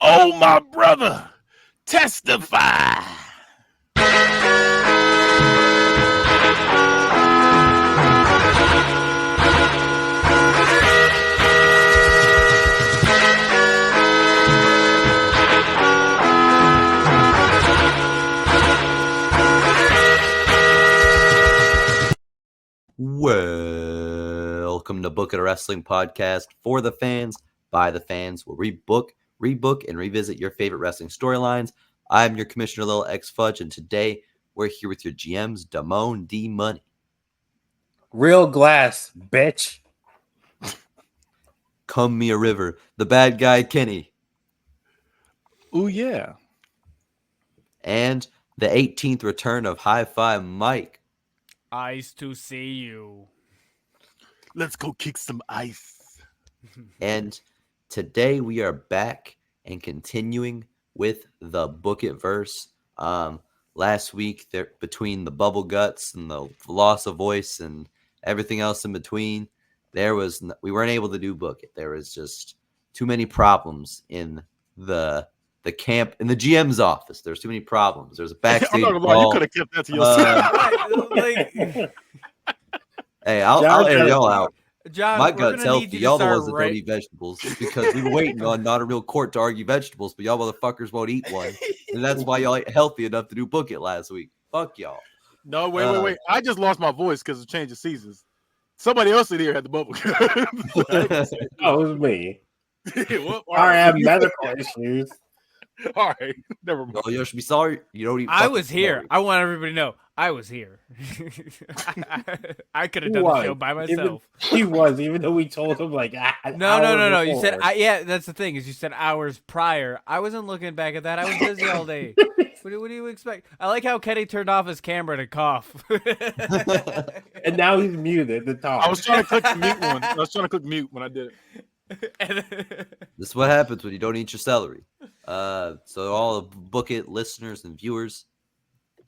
Oh, my brother, testify. Welcome to Book It a Wrestling Podcast for the fans, by the fans, where we rebook, and revisit your favorite wrestling storylines. I'm your Commissioner Lil X Fudge, and today we're here with your GMs, Damone D Money. Real glass, bitch. Come me a river, the bad guy Kenny. Ooh, yeah. And the 18th return of Hi-Fi Mike. Ice to see you. Let's go kick some ice. And today we are back and continuing with the Book It verse. Last week, between the bubble guts and the loss of voice and everything else in between, we weren't able to do Book It. There was just too many problems in the camp, in the GM's office. There's too many problems. There's a backstage I'm not gonna lie, you could have kept that to yourself. Hey, I'll air y'all out. John, my gut's healthy. Y'all the ones that right? don't eat vegetables because we were waiting on not a real court to argue vegetables, but y'all motherfuckers won't eat one. And that's why y'all ain't healthy enough to do Book It last week. Fuck y'all. No, wait. I just lost my voice because of change of seasons. Somebody else in here had the bubble. Oh, it was me. Well, I have medical issues. All right, never mind. Oh, you should be sorry. You don't even. I was here. Sorry. I want everybody to know I was here. I could have done the show by myself. He was, even though we told him like. No. You said, yeah. That's the thing is, you said hours prior. I wasn't looking back at that. I was busy all day. What do you expect? I like how Kenny turned off his camera to cough. And now he's muted the top. I was trying to click the mute one. I was trying to click mute when I did it. This is what happens when you don't eat your celery. So all the Book It listeners and viewers,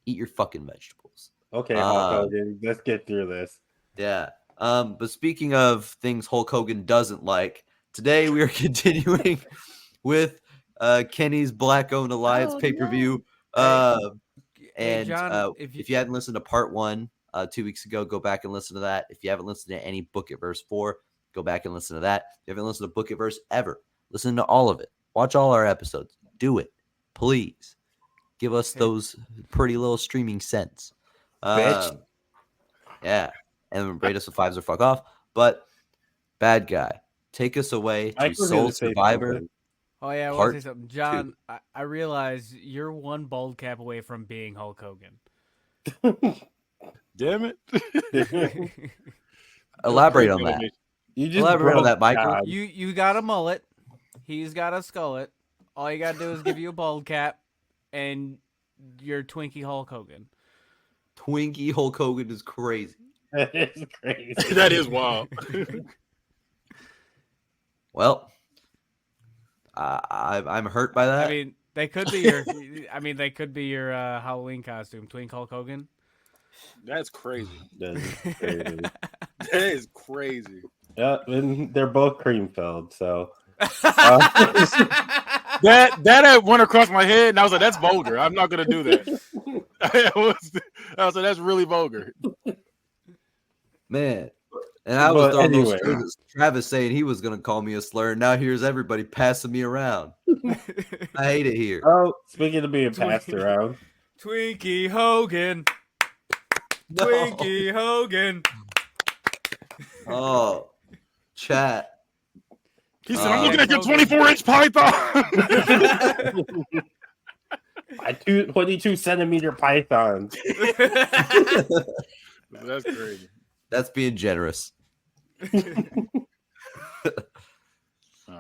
eat your fucking vegetables. Okay, Hulk Hogan, let's get through this. Yeah. But speaking of things Hulk Hogan doesn't like, today we are continuing with Kenny's Black-Owned Alliance pay-per-view. Hey, John, if you hadn't listened to part 1 2 weeks ago, go back and listen to that. If you haven't listened to any Book It verse 4, go back and listen to that. If you haven't listened to Book It verse ever, listen to all of it. Watch all our episodes. Do it. Please. Give us those pretty little streaming cents. Bitch. Yeah. And rate us with 5s or fuck off. But, bad guy, take us away to Sole Survivor. Oh, yeah, I want to say something. John, I realize you're one bald cap away from being Hulk Hogan. Damn it. Elaborate on that. You just elaborate on that, Michael. You got a mullet. He's got a skullet. All you got to do is give you a bald cap, and you're Twinkie Hulk Hogan. Twinkie Hulk Hogan is crazy. That is crazy. That is wild. Well, I'm hurt by that. I mean, they could be your. Halloween costume, Twink Hulk Hogan. That's crazy. That is crazy. That is crazy. Yeah, and they're both cream filled, so that went across my head, and I was like, "That's vulgar. I'm not gonna do that." I was like, "That's really vulgar." Man, and I was throwing those slurs. Travis saying he was gonna call me a slur, and now here's everybody passing me around. I hate it here. Oh, speaking of being passed around, Twinkie Hogan. No. Twinkie Hogan. Oh, chat. He said, "I'm looking at your 24-inch python." My 22-centimeter pythons. That's crazy. That's being generous.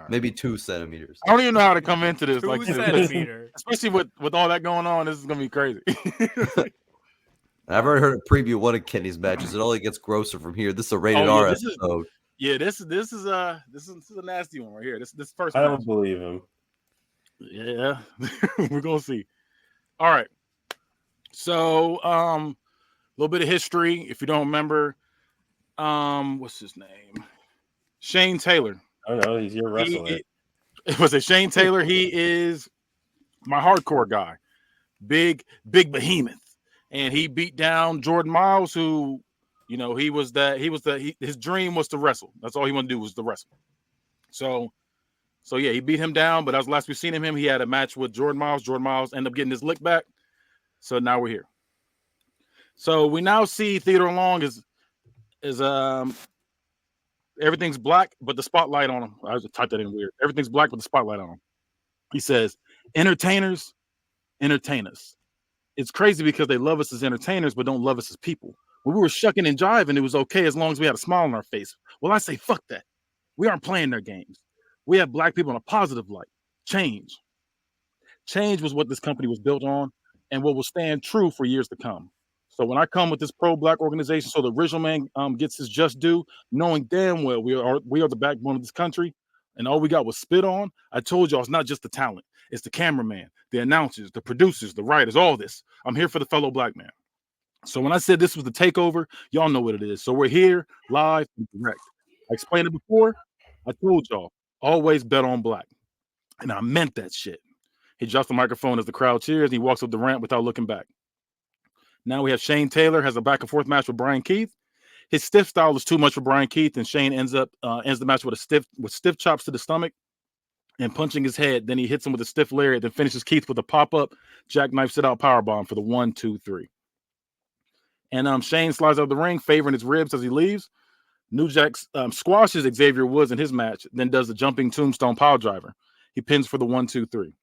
Maybe 2 centimeters. I don't even know how to come into this. 2 centimeters. Especially with all that going on, this is gonna be crazy. I've already heard a preview of one of Kenny's matches. It only gets grosser from here. This is a rated R episode. This is a nasty one right here. This first. I don't believe him. Yeah, we're gonna see. All right. So, a little bit of history. If you don't remember, what's his name? Shane Taylor. Oh no, he's your wrestler. It was a Shane Taylor. He is my hardcore guy, big behemoth, and he beat down Jordan Miles, who, you know, his dream was to wrestle. That's all he wanted to do was to wrestle. So yeah, he beat him down. But as last we seen him, he had a match with Jordan Miles. Jordan Miles ended up getting his lick back. So now we're here. So we now see Theodore Long is everything's black, but the spotlight on him. I just typed that in weird. Everything's black, but the spotlight on him. He says, entertainers, entertain us. It's crazy because they love us as entertainers, but don't love us as people. When we were shucking and jiving, it was okay as long as we had a smile on our face. Well, I say, fuck that. We aren't playing their games. We have black people in a positive light. Change. Change was what this company was built on and what will stand true for years to come. So when I come with this pro-black organization, so the original man gets his just due, knowing damn well we are the backbone of this country, and all we got was spit on. I told y'all it's not just the talent, it's the cameraman, the announcers, the producers, the writers, all this. I'm here for the fellow black man. So when I said this was the takeover, y'all know what it is. So we're here live and direct. I explained it before. I told y'all always bet on black, and I meant that shit. He drops the microphone as the crowd cheers. And he walks up the ramp without looking back. Now we have Shane Taylor has a back and forth match with Brian Keith. His stiff style is too much for Brian Keith, and Shane ends the match with stiff chops to the stomach and punching his head. Then he hits him with a stiff lariat, then finishes Keith with a pop-up jackknife sit-out powerbomb for the 1, 2, 3. And Shane slides out of the ring, favoring his ribs as he leaves. New Jack squashes Xavier Woods in his match, then does the jumping tombstone pile driver. He pins for the 1, 2, 3.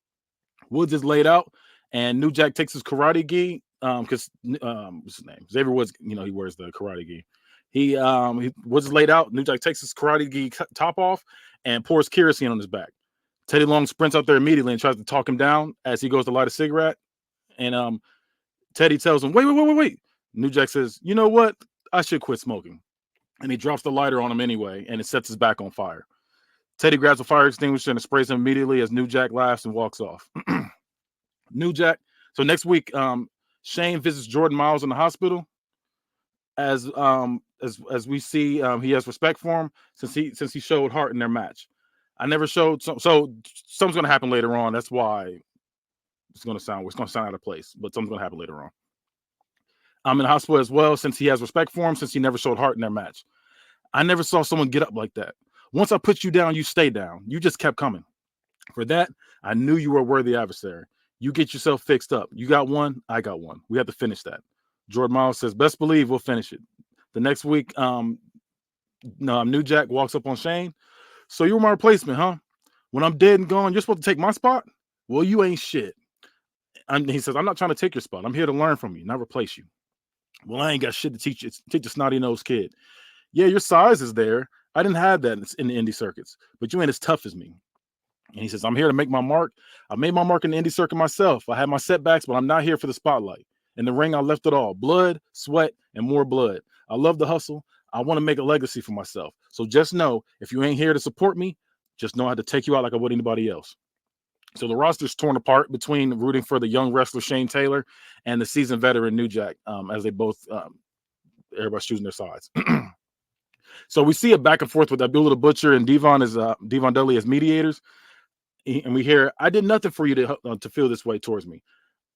Woods is laid out, and New Jack takes his karate gi. Because what's his name? Xavier Woods, you know, he wears the karate gi. He was laid out. New Jack takes his karate gi top off and pours kerosene on his back. Teddy Long sprints out there immediately and tries to talk him down as he goes to light a cigarette. And Teddy tells him, wait. New Jack says, you know what? I should quit smoking. And he drops the lighter on him anyway, and it sets his back on fire. Teddy grabs a fire extinguisher and sprays him immediately as New Jack laughs and walks off. New Jack. So next week, Shane visits Jordan Miles in the hospital. As we see, he has respect for him since he showed heart in their match. I never showed so something's gonna happen later on. That's why it's gonna sound out of place, but something's gonna happen later on. I'm in the hospital as well since he has respect for him since he never showed heart in their match. I never saw someone get up like that. Once I put you down, you stay down. You just kept coming. For that, I knew you were a worthy adversary. You get yourself fixed up. You got one, I got one. We have to finish that. Jordan Miles says, best believe we'll finish it. The next week, New Jack walks up on Shane. So you were my replacement, huh? When I'm dead and gone, you're supposed to take my spot? Well, you ain't shit. He says, I'm not trying to take your spot. I'm here to learn from you, not replace you. Well, I ain't got shit to teach a snotty-nosed kid. Yeah, your size is there. I didn't have that in the indie circuits, but you ain't as tough as me. And he says, I'm here to make my mark. I made my mark in the indie circuit myself. I had my setbacks, but I'm not here for the spotlight. In the ring, I left it all. Blood, sweat, and more blood. I love the hustle. I want to make a legacy for myself. So just know, if you ain't here to support me, just know I had to take you out like I would anybody else. So the roster's torn apart between rooting for the young wrestler Shane Taylor and the seasoned veteran New Jack, as they both, everybody's choosing their sides. So we see a back and forth with Abdullah the Butcher and Devon Dudley as mediators. And we hear, I did nothing for you to feel this way towards me.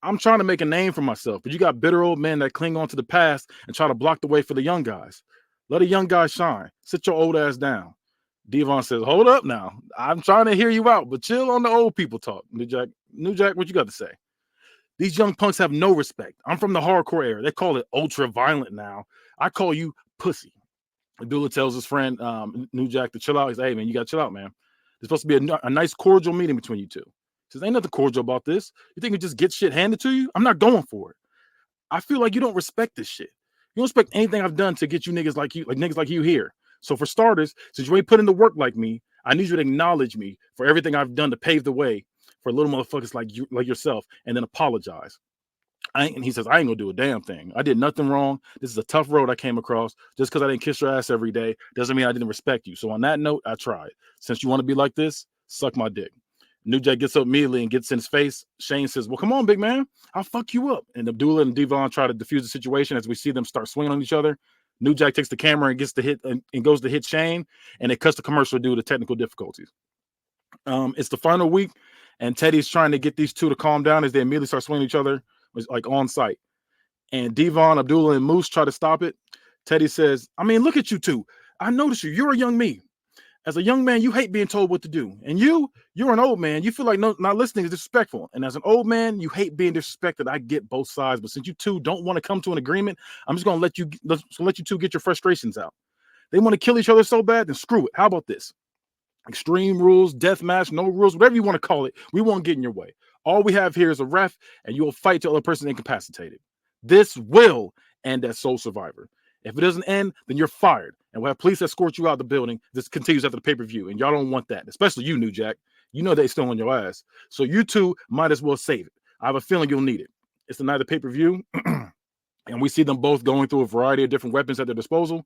I'm trying to make a name for myself, but you got bitter old men that cling on to the past and try to block the way for the young guys. Let a young guy shine. Sit your old ass down. Devon says, hold up now. I'm trying to hear you out, but chill on the old people talk. New Jack, what you got to say? These young punks have no respect. I'm from the hardcore era. They call it ultra violent now. I call you pussy. Abdullah tells his friend New Jack to chill out. He says, hey, man, you got to chill out, man. There's supposed to be a nice cordial meeting between you two. He says, ain't nothing cordial about this. You think you just get shit handed to you? I'm not going for it. I feel like you don't respect this shit. You don't respect anything I've done to get you niggas like you here. So for starters, since you ain't put in the work like me, I need you to acknowledge me for everything I've done to pave the way for little motherfuckers like you, like yourself, and then apologize. And he says, I ain't gonna do a damn thing. I did nothing wrong. This is a tough road I came across. Just because I didn't kiss your ass every day doesn't mean I didn't respect you. So on that note, I tried. Since you want to be like this, suck my dick. New Jack gets up immediately and gets in his face. Shane says, well, come on, big man. I'll fuck you up. And Abdullah and Devon try to defuse the situation as we see them start swinging on each other. New Jack takes the camera and gets to hit and goes to hit Shane, and it cuts the commercial due to technical difficulties. It's the final week, and Teddy's trying to get these two to calm down as they immediately start swinging each other, like on site. And Devon, Abdullah, and Moose try to stop it. Teddy says, I mean, look at you two. I noticed you. You're a young me. As a young man, you hate being told what to do. And you're an old man. You feel like not listening is disrespectful. And as an old man, you hate being disrespected. I get both sides. But since you two don't want to come to an agreement, I'm just going to let you two get your frustrations out. They want to kill each other so bad, then screw it. How about this? Extreme rules, death match, no rules, whatever you want to call it. We won't get in your way. All we have here is a ref, and you will fight till the other person is incapacitated. This will end as Sole Survivor. If it doesn't end, then you're fired. And we'll have police escort you out of the building. This continues after the pay-per-view. And y'all don't want that, especially you, New Jack. You know they still on your ass. So you two might as well save it. I have a feeling you'll need it. It's the night of the pay-per-view. And we see them both going through a variety of different weapons at their disposal.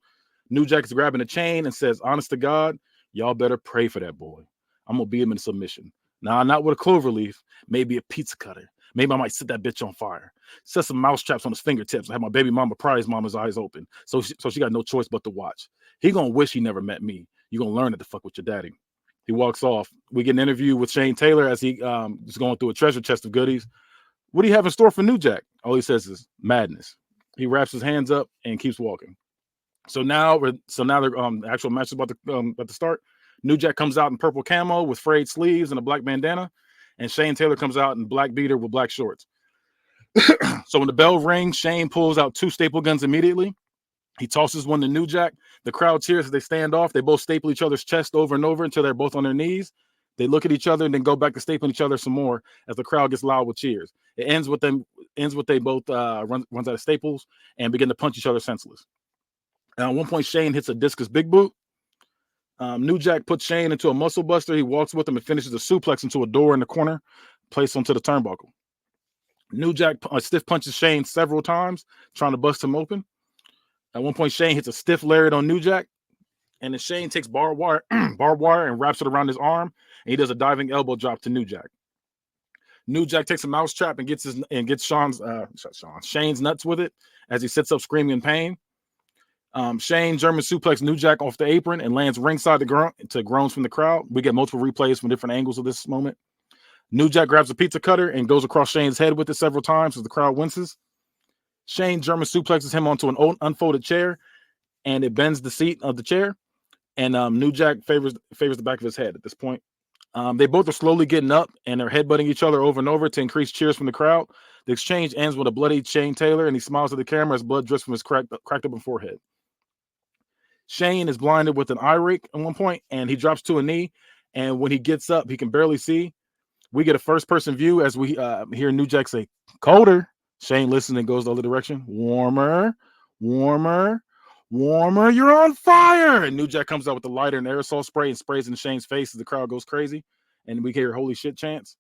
New Jack is grabbing a chain and says, honest to God, y'all better pray for that boy. I'm going to beat him in submission. Nah, not with a clover leaf. Maybe a pizza cutter. Maybe I might set that bitch on fire. Set some mouse traps on his fingertips. I have my baby mama pry his mama's eyes open. So she got no choice but to watch. He gonna wish he never met me. You gonna learn it to fuck with your daddy. He walks off. We get an interview with Shane Taylor as he is going through a treasure chest of goodies. What do you have in store for New Jack? All he says is madness. He wraps his hands up and keeps walking. So now the actual match is about to start. New Jack comes out in purple camo with frayed sleeves and a black bandana. And Shane Taylor comes out in black beater with black shorts. So when the bell rings, Shane pulls out 2 staple guns immediately. He tosses one to New Jack. The crowd cheers as they stand off. They both staple each other's chest over and over until they're both on their knees. They look at each other and then go back to stapling each other some more as the crowd gets loud with cheers. It ends with they both runs out of staples and begin to punch each other senseless. At one point, Shane hits a discus big boot. New Jack puts Shane into a muscle buster. He walks with him and finishes a suplex into a door in the corner, placed onto the turnbuckle. New Jack stiff punches Shane several times, trying to bust him open. At one point, Shane hits a stiff lariat on New Jack, and then Shane takes barbed wire and wraps it around his arm, and he does a diving elbow drop to New Jack. New Jack takes a mouse trap and gets Shane's nuts with it as he sits up screaming in pain. Shane German suplex New Jack off the apron and lands ringside to groans from the crowd. We get multiple replays from different angles of this moment. New Jack grabs a pizza cutter and goes across Shane's head with it several times as the crowd winces. Shane German suplexes him onto an unfolded chair, and it bends the seat of the chair. And New Jack favors the back of his head at this point. They both are slowly getting up and they're headbutting each other over and over to increase cheers from the crowd. The exchange ends with a bloody Shane Taylor, and he smiles at the camera as blood drips from his cracked up forehead. Shane is blinded with an eye rake at one point, and he drops to a knee. And when he gets up, he can barely see. We get a first-person view as we hear New Jack say, colder. Shane listens and goes the other direction. Warmer, warmer, warmer. You're on fire. And New Jack comes out with the lighter and aerosol spray and sprays in Shane's face as the crowd goes crazy. And we hear holy shit chants.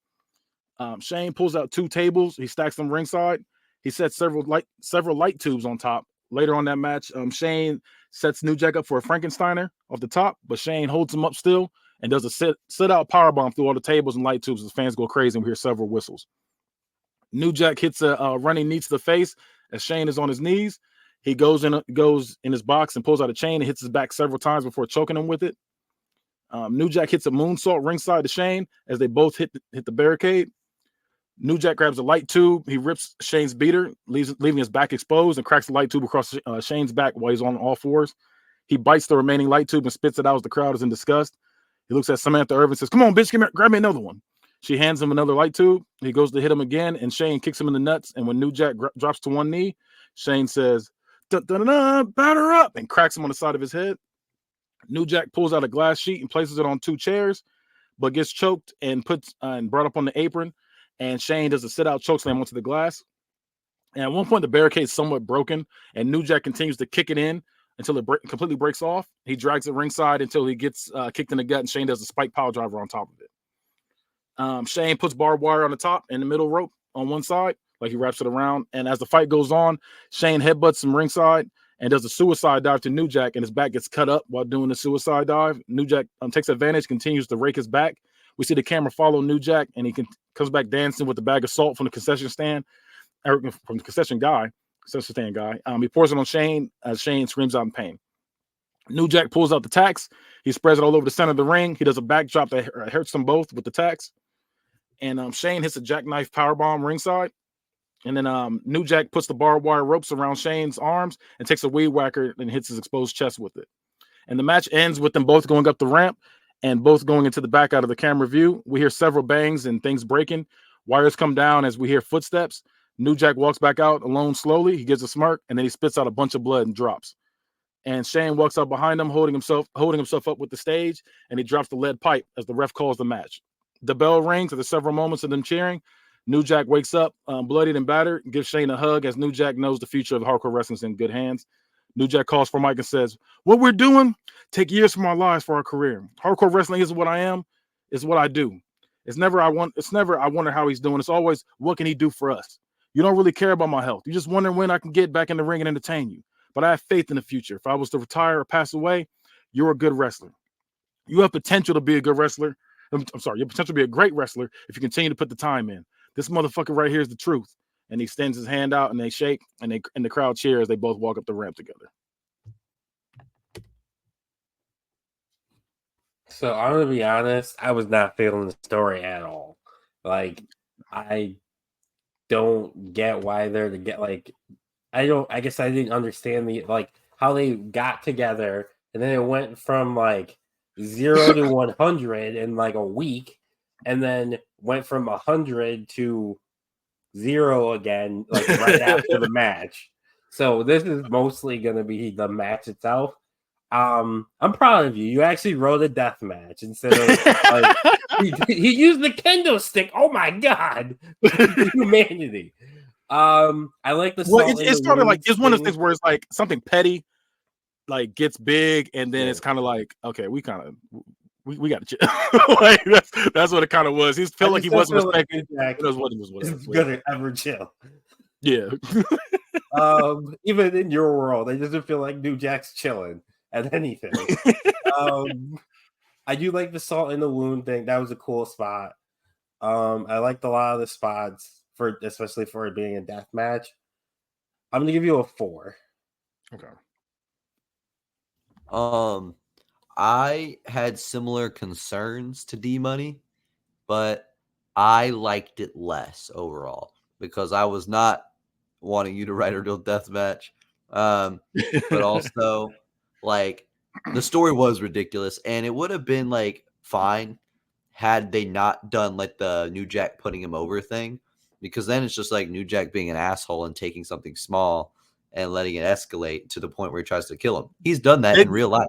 Shane pulls out 2 tables. He stacks them ringside. He sets several light tubes on top. Later on that match, Shane sets New Jack up for a Frankensteiner off the top, but Shane holds him up still and does a sit-out powerbomb through all the tables and light tubes as fans go crazy, and we hear several whistles. New Jack hits a running knee to the face as Shane is on his knees. He goes in his box and pulls out a chain and hits his back several times before choking him with it. New Jack hits a moonsault ringside to Shane as they both hit the barricade. New Jack grabs a light tube. He rips Shane's beater, leaving his back exposed, and cracks the light tube across Shane's back while he's on all fours. He bites the remaining light tube and spits it out as the crowd is in disgust. He looks at Samantha Irvin and says, come on, bitch, grab me another one. She hands him another light tube. He goes to hit him again, and Shane kicks him in the nuts. And when New Jack drops to one knee, Shane says, batter up, and cracks him on the side of his head. New Jack pulls out a glass sheet and places it on 2 chairs, but gets choked and brought up on the apron. And Shane does a sit-out chokeslam onto the glass. And at one point, the barricade is somewhat broken, and New Jack continues to kick it in until it completely breaks off. He drags it ringside until he gets kicked in the gut, and Shane does a spike pile driver on top of it. Shane puts barbed wire on the top and the middle rope on one side, like he wraps it around. And as the fight goes on, Shane headbutts him ringside and does a suicide dive to New Jack, and his back gets cut up while doing the suicide dive. New Jack takes advantage, continues to rake his back. We see the camera follow New Jack, and he comes back dancing with the bag of salt from the concession stand, or from the concession stand guy. He pours it on Shane as Shane screams out in pain. New Jack pulls out the tacks. He spreads it all over the center of the ring. He does a backdrop that hurts them both with the tacks. And Shane hits a jackknife powerbomb ringside. And then New Jack puts the barbed wire ropes around Shane's arms and takes a weed whacker and hits his exposed chest with it. And the match ends with them both going up the ramp and both going into the back out of the camera view. We hear several bangs and things breaking. Wires come down as we hear footsteps. New Jack walks back out alone slowly. He gives a smirk, and then he spits out a bunch of blood and drops. And Shane walks up behind him, holding himself up with the stage, and he drops the lead pipe as the ref calls the match. The bell rings after several moments of them cheering. New Jack wakes up, bloodied and battered, gives Shane a hug as New Jack knows the future of hardcore wrestling is in good hands. New Jack calls for Mike and says, "What we're doing, take years from our lives for our career. Hardcore wrestling isn't what I am, it's what I do. It's never I wonder how he's doing. It's always, what can he do for us? You don't really care about my health. You just wonder when I can get back in the ring and entertain you. But I have faith in the future. If I was to retire or pass away, you're a good wrestler. You have potential to be a good wrestler. I'm sorry, you have potential to be a great wrestler if you continue to put the time in. This motherfucker right here is the truth." And he extends his hand out and they shake and the crowd cheers as they both walk up the ramp together. So I'm gonna be honest, I was not feeling the story at all. Like, I don't get why they're to get like I guess I didn't understand how they got together, and then it went from like 0 to 100 in like a week, and then went from 100 to 0 again, like right after the match. So this is mostly gonna be the match itself. I'm proud of you. You actually wrote a death match instead of like he used the kendo stick. Oh my god, humanity. I like the. Well, it's kind of like it's one of those things where it's like something petty, like gets big, and then it's kind of like, okay, we got to chill. Like that's what it kind of was. He felt like he wasn't respecting. It was what he was. It's gonna ever chill. Yeah. Even in your world, it doesn't feel like New Jack's chilling at anything. I do like the salt in the wound thing. That was a cool spot. I liked a lot of the spots especially for it being a death match. I'm gonna give you a 4. Okay. I had similar concerns to D-Money, but I liked it less overall because I was not wanting you to write a real death match. But also, like, the story was ridiculous, and it would have been like fine had they not done like the New Jack putting him over thing, because then it's just like New Jack being an asshole and taking something small and letting it escalate to the point where he tries to kill him. He's done that in real life.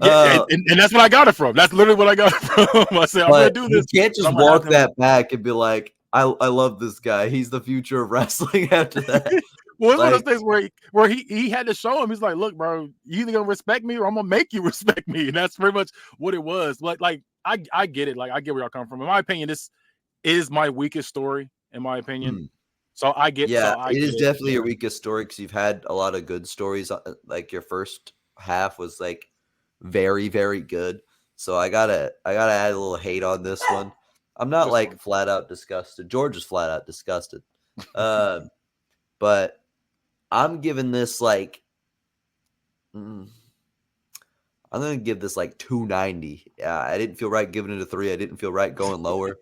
Yeah, and that's what I got it from. That's literally what I got it from. I said, I'm gonna do this. You can't just walk that back and be like, I love this guy. He's the future of wrestling after that. Well, it's one of those things where he had to show him. He's like, look, bro, you either gonna respect me or I'm gonna make you respect me. And that's pretty much what it was. Like I get it. Like, I get where y'all come from. In my opinion, this is my weakest story, in my opinion. So I get. Yeah, so it is definitely your weakest story because you've had a lot of good stories. Like your first half was like very, very good. So I gotta add a little hate on this one. I'm not like flat out disgusted. George is flat out disgusted. But I'm giving this like I'm gonna give this like 290. Yeah, I didn't feel right giving it a 3. I didn't feel right going lower,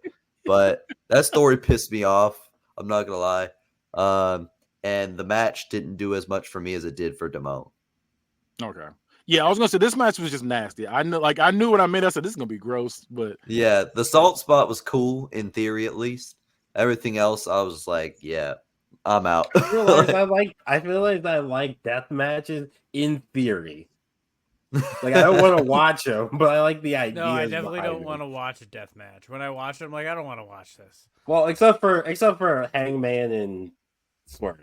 but that story pissed me off. I'm not gonna lie. And the match didn't do as much for me as it did for Damone. Okay. Yeah, I was gonna say this match was just nasty. I knew what I meant. I said this is gonna be gross, but yeah, the salt spot was cool in theory, at least. Everything else, I was like, yeah, I'm out. I feel like I like death matches in theory. Like, I don't want to watch them, but I like the idea. No, I definitely don't want to watch a death match. When I watch it, I'm like, I don't want to watch this. Well, except for Hangman and Swerve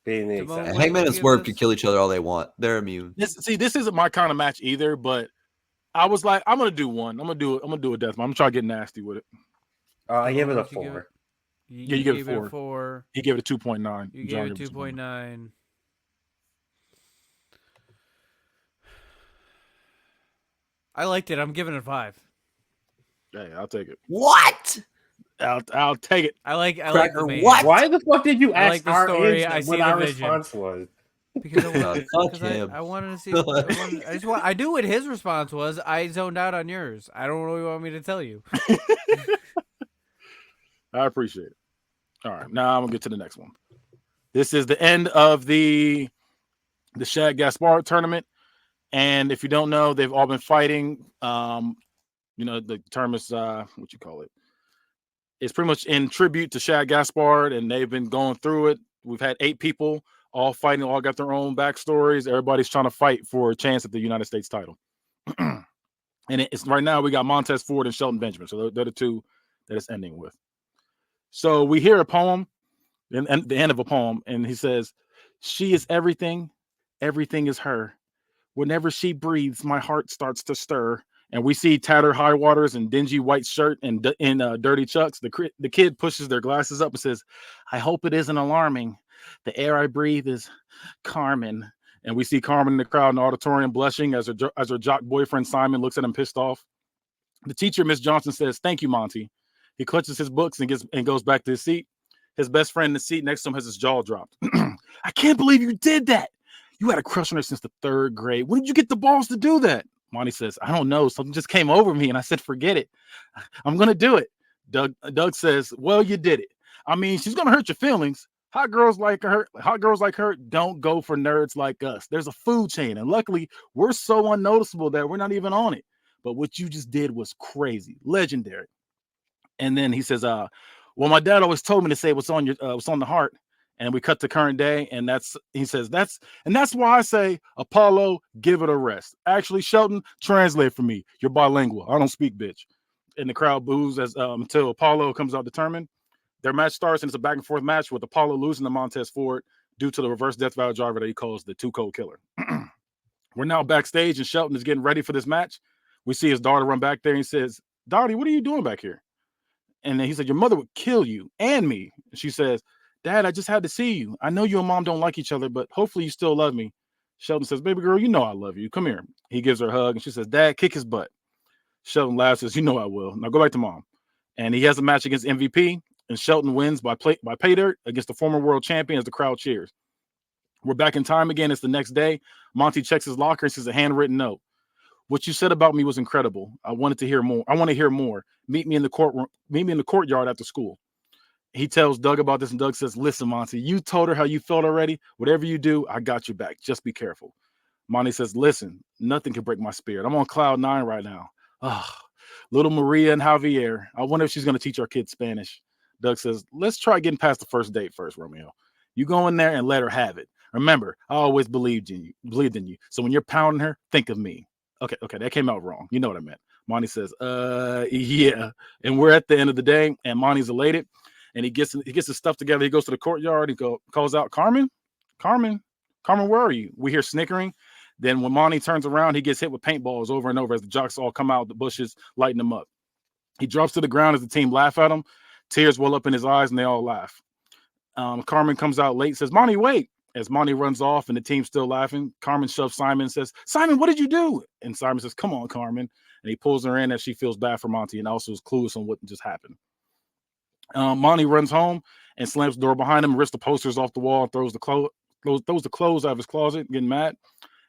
being the exception. Hangman and Swerve could kill each other all they want. They're immune. This isn't my kind of match either. But I was like, I'm gonna do one. I'm gonna do a death match. I'm gonna try to get nasty with it. I gave it a 4. You gave it a 4. He gave it a 2.9. You gave it 2.9. I liked it. I'm giving it a 5. Hey, I'll take it. What? I'll take it. I like the what? Why the fuck did you ask like the story? what our response was? Because Fuck him. I wanted to see. I knew what his response was. I zoned out on yours. I don't really want me to tell you. I appreciate it. All right, now I'm gonna get to the next one. This is the end of the Shad Gaspard tournament, and if you don't know, they've all been fighting. The term is what you call it. It's pretty much in tribute to Shad Gaspard, and they've been going through it. We've had 8 people all fighting, all got their own backstories. Everybody's trying to fight for a chance at the United States title. And it's right now we got Montez Ford and Shelton Benjamin. So they're the 2 that it's ending with. So we hear a poem, and the end of a poem, and he says, "She is everything. Everything is her. Whenever she breathes, my heart starts to stir." And we see tattered high waters and dingy white shirt and dirty chucks. The kid pushes their glasses up and says, "I hope it isn't alarming. The air I breathe is Carmen." And we see Carmen in the crowd in the auditorium blushing as her jock boyfriend Simon looks at him pissed off. The teacher, Miss Johnson, says, "Thank you, Monty." He clutches his books and goes back to his seat. His best friend in the seat next to him has his jaw dropped. "I can't believe you did that. You had a crush on her since the 3rd grade. When did you get the balls to do that?" Monty says, "I don't know. Something just came over me and I said, forget it. I'm going to do it." Doug says, "Well, you did it. I mean, she's going to hurt your feelings. Hot girls like her don't go for nerds like us. There's a food chain. And luckily, we're so unnoticeable that we're not even on it. But what you just did was crazy. Legendary." And then he says, "Well, my dad always told me to say what's on the heart." And we cut to current day, and he says that's why I say, "Apollo, give it a rest." Actually, Shelton, translate for me. You're bilingual. I don't speak, bitch. And the crowd boos until Apollo comes out determined. Their match starts, and it's a back and forth match with Apollo losing to Montez Ford due to the reverse death valve driver that he calls the 2-Code Killer. We're now backstage, and Shelton is getting ready for this match. We see his daughter run back there, and he says, "Dottie, what are you doing back here?" And then he said, "Your mother would kill you and me." And she says, "Dad, I just had to see you. I know you and Mom don't like each other, but hopefully you still love me." Sheldon says, "Baby girl, you know I love you. Come here." He gives her a hug, and she says, "Dad, kick his butt." Sheldon laughs, says, "You know I will. Now go back to Mom." And he has a match against MVP, and Shelton wins by pay dirt against the former world champion as the crowd cheers. We're back in time again. It's the next day. Monty checks his locker and says a handwritten note. "What you said about me was incredible. I wanted to hear more. I want to hear more. Meet me in the courtyard after school." He tells Doug about this, and Doug says, "Listen, Monty, you told her how you felt already. Whatever you do, I got your back. Just be careful." Monty says, "Listen, nothing can break my spirit. I'm on cloud 9 right now. Little Maria and Javier. I wonder if she's going to teach our kids Spanish." Doug says, "Let's try getting past the first date first, Romeo. You go in there and let her have it. Remember, I always believed in you. So when you're pounding her, think of me." Okay, that came out wrong. You know what I meant. Monty says, yeah. And we're at the end of the day, and Monty's elated. And he gets his stuff together. He goes to the courtyard. He calls out, Carmen, where are you?" We hear snickering. Then when Monty turns around, he gets hit with paintballs over and over as the jocks all come out of the bushes, lighting him up. He drops to the ground as the team laugh at him. Tears well up in his eyes, and they all laugh. Carmen comes out late, says, "Monty, wait." As Monty runs off and the team's still laughing, Carmen shoves Simon and says, "Simon, what did you do?" And Simon says, "Come on, Carmen." And he pulls her in as she feels bad for Monty and also is clueless on what just happened. Monty runs home and slams the door behind him, rips the posters off the wall, and throws the clothes out of his closet, getting mad.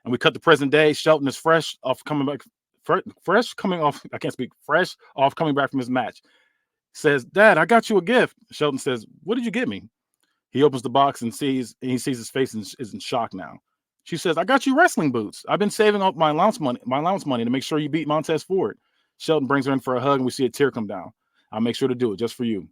And we cut to present day. Shelton is fresh off coming back from his match. Says, "Dad, I got you a gift." Shelton says, "What did you get me?" He opens the box and sees his face and is in shock now. She says, "I got you wrestling boots. I've been saving up my allowance money to make sure you beat Montez Ford." Shelton brings her in for a hug, and we see a tear come down. "I'll make sure to do it just for you."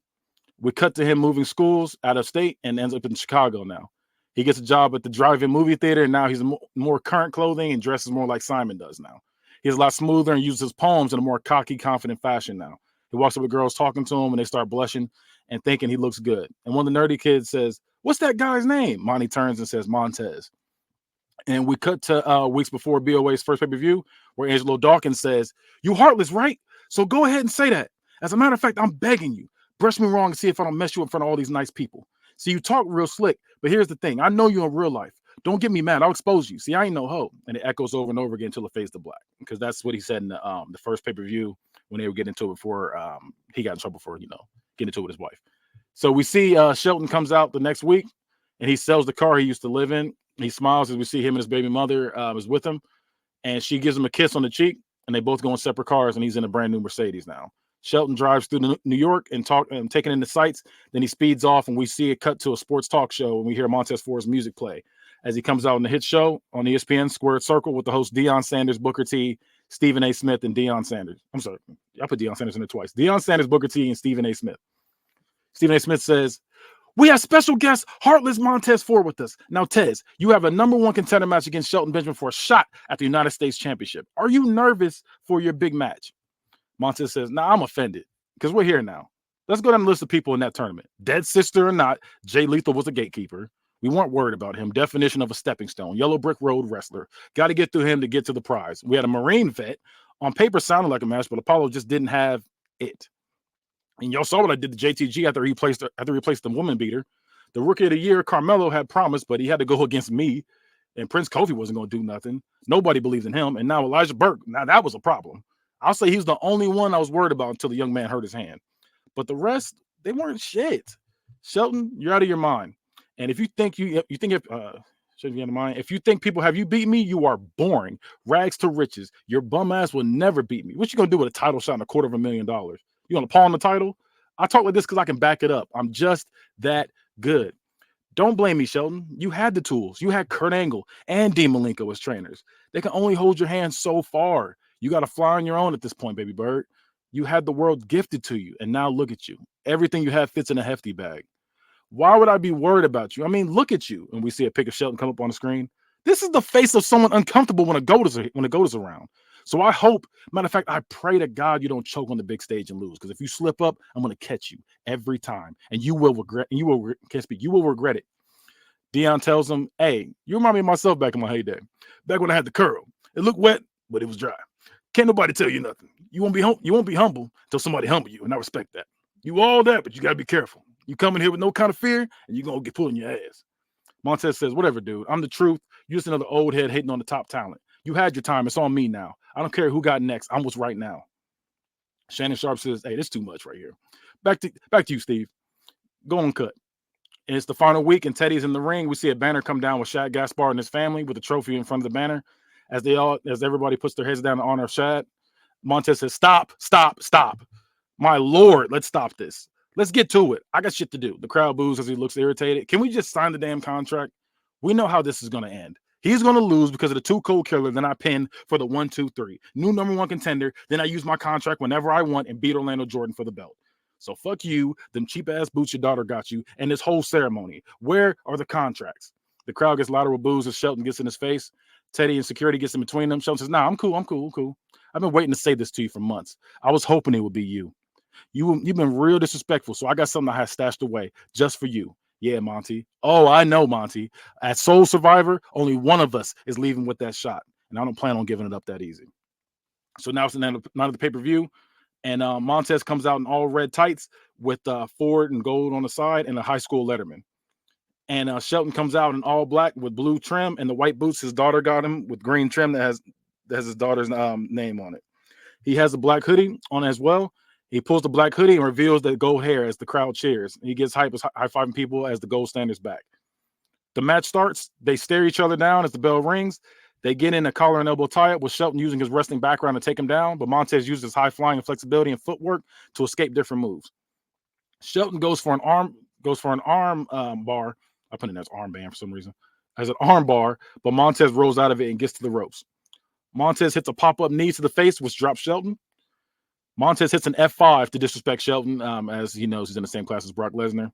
We cut to him moving schools out of state and ends up in Chicago now. He gets a job at the drive-in movie theater, and now he's in more current clothing and dresses more like Simon does now. He's a lot smoother and uses his poems in a more cocky, confident fashion now. He walks up with girls talking to him, and they start blushing and thinking he looks good. And one of the nerdy kids says, "What's that guy's name?" Monty turns and says, "Montez." And we cut to weeks before BOA's first pay-per-view, where Angelo Dawkins says, "You heartless, right? So go ahead and say that. As a matter of fact, I'm begging you. Brush me wrong and see if I don't mess you up in front of all these nice people. See, you talk real slick, but here's the thing. I know you in real life. Don't get me mad. I'll expose you. See, I ain't no hoe." And it echoes over and over again until it fades to black, because that's what he said in the first pay-per-view when they were getting into it before he got in trouble for, getting into it with his wife. So we see Shelton comes out the next week, and he sells the car he used to live in He smiles as we see him and his baby mother is with him, and she gives him a kiss on the cheek, and they both go in separate cars, and he's in a brand new Mercedes now. Shelton drives through New York and taking in the sights. Then he speeds off, and we see it cut to a sports talk show, and we hear Montez Ford's music play as he comes out in the hit show on ESPN Squared Circle with the hosts Deion Sanders, Booker T, Stephen A. Smith, and Deion Sanders. I'm sorry, I put Deion Sanders in there twice. Deion Sanders, Booker T, and Stephen A. Smith. Stephen A. Smith says, "We have special guest Heartless Montez Ford with us. Now, Tez, you have a #1 contender match against Shelton Benjamin for a shot at the United States Championship. Are you nervous for your big match?" Montez says, "Nah, I'm offended because we're here now. Let's go down the list of people in that tournament. Dead sister or not, Jay Lethal was a gatekeeper. We weren't worried about him. Definition of a stepping stone. Yellow brick road wrestler. Got to get through him to get to the prize. We had a Marine vet. On paper sounded like a match, but Apollo just didn't have it. And y'all saw what I did to JTG after he replaced the woman beater. The rookie of the year, Carmelo, had promised, but he had to go against me. And Prince Kofi wasn't going to do nothing. Nobody believed in him. And now Elijah Burke, now that was a problem. I'll say he's the only one I was worried about until the young man hurt his hand. But the rest, they weren't shit. Shelton, you're out of your mind. And if you think shouldn't be out of mind. If you think people have you beat me, you are boring. Rags to riches. Your bum ass will never beat me. What you gonna do with a title shot and $250,000? You gonna pawn the title? I talk like this because I can back it up. I'm just that good. Don't blame me, Shelton. You had the tools. You had Kurt Angle and Dean Malenko as trainers. They can only hold your hand so far. You got to fly on your own at this point, baby bird. You had the world gifted to you, and now look at you. Everything you have fits in a hefty bag. Why would I be worried about you? I mean, look at you. And we see a pic of Shelton come up on the screen. This is the face of someone uncomfortable when a goat is around. So I hope, matter of fact, I pray to God you don't choke on the big stage and lose. Because if you slip up, I'm going to catch you every time, and you will regret. And you will regret it. Deion tells him, "Hey, you remind me of myself back in my heyday, back when I had the curl. It looked wet, but it was dry. Can't nobody tell you nothing. You won't be humble until somebody humble you, and I respect that. You all that, but you got to be careful. You come in here with no kind of fear, and you're going to get pulled in your ass." Montez says, "Whatever, dude. I'm the truth. You're just another old head hating on the top talent. You had your time. It's on me now. I don't care who got next. I'm what's right now." Shannon Sharp says, "Hey, this is too much right here. Back to you, Steve. Go on, cut." And it's the final week, and Teddy's in the ring. We see a banner come down with Shad Gaspard and his family with a trophy in front of the banner. As everybody puts their heads down in honor of Shad, Montez says, "Stop, stop, stop. My Lord, let's stop this. Let's get to it. I got shit to do." The crowd boos as he looks irritated. Can we just sign the damn contract? We know how this is going to end. He's going to lose because of the Too Cold Killer. Then I pin for the 1, 2, 3. New #1 contender. Then I use my contract whenever I want and beat Orlando Jordan for the belt. So fuck you, them cheap-ass boots your daughter got you, and this whole ceremony. Where are the contracts? The crowd gets louder with boos as Shelton gets in his face. Teddy and security gets in between them. Shelton says, "Nah, I'm cool. I've been waiting to say this to you for months. I was hoping it would be you. You've been real disrespectful, so I got something I had stashed away just for you. Yeah, Monty. Oh, I know, Monty. At Sole Survivor, only one of us is leaving with that shot, and I don't plan on giving it up that easy." So now it's the night of the pay-per-view. And Montez comes out in all red tights with Ford and gold on the side and a high school letterman. And Shelton comes out in all black with blue trim and the white boots his daughter got him with green trim that has his daughter's name on it. He has a black hoodie on as well. He pulls the black hoodie and reveals the gold hair as the crowd cheers. He gets high-fiving people as the gold standard's back. The match starts. They stare each other down as the bell rings. They get in a collar and elbow tie-up with Shelton using his wrestling background to take him down, but Montez uses high flying and flexibility and footwork to escape different moves. Shelton goes for an arm bar. I put it as armband for some reason. As an arm bar, but Montez rolls out of it and gets to the ropes. Montez hits a pop-up knee to the face, which drops Shelton. Montez hits an F5 to disrespect Shelton, as he knows he's in the same class as Brock Lesnar.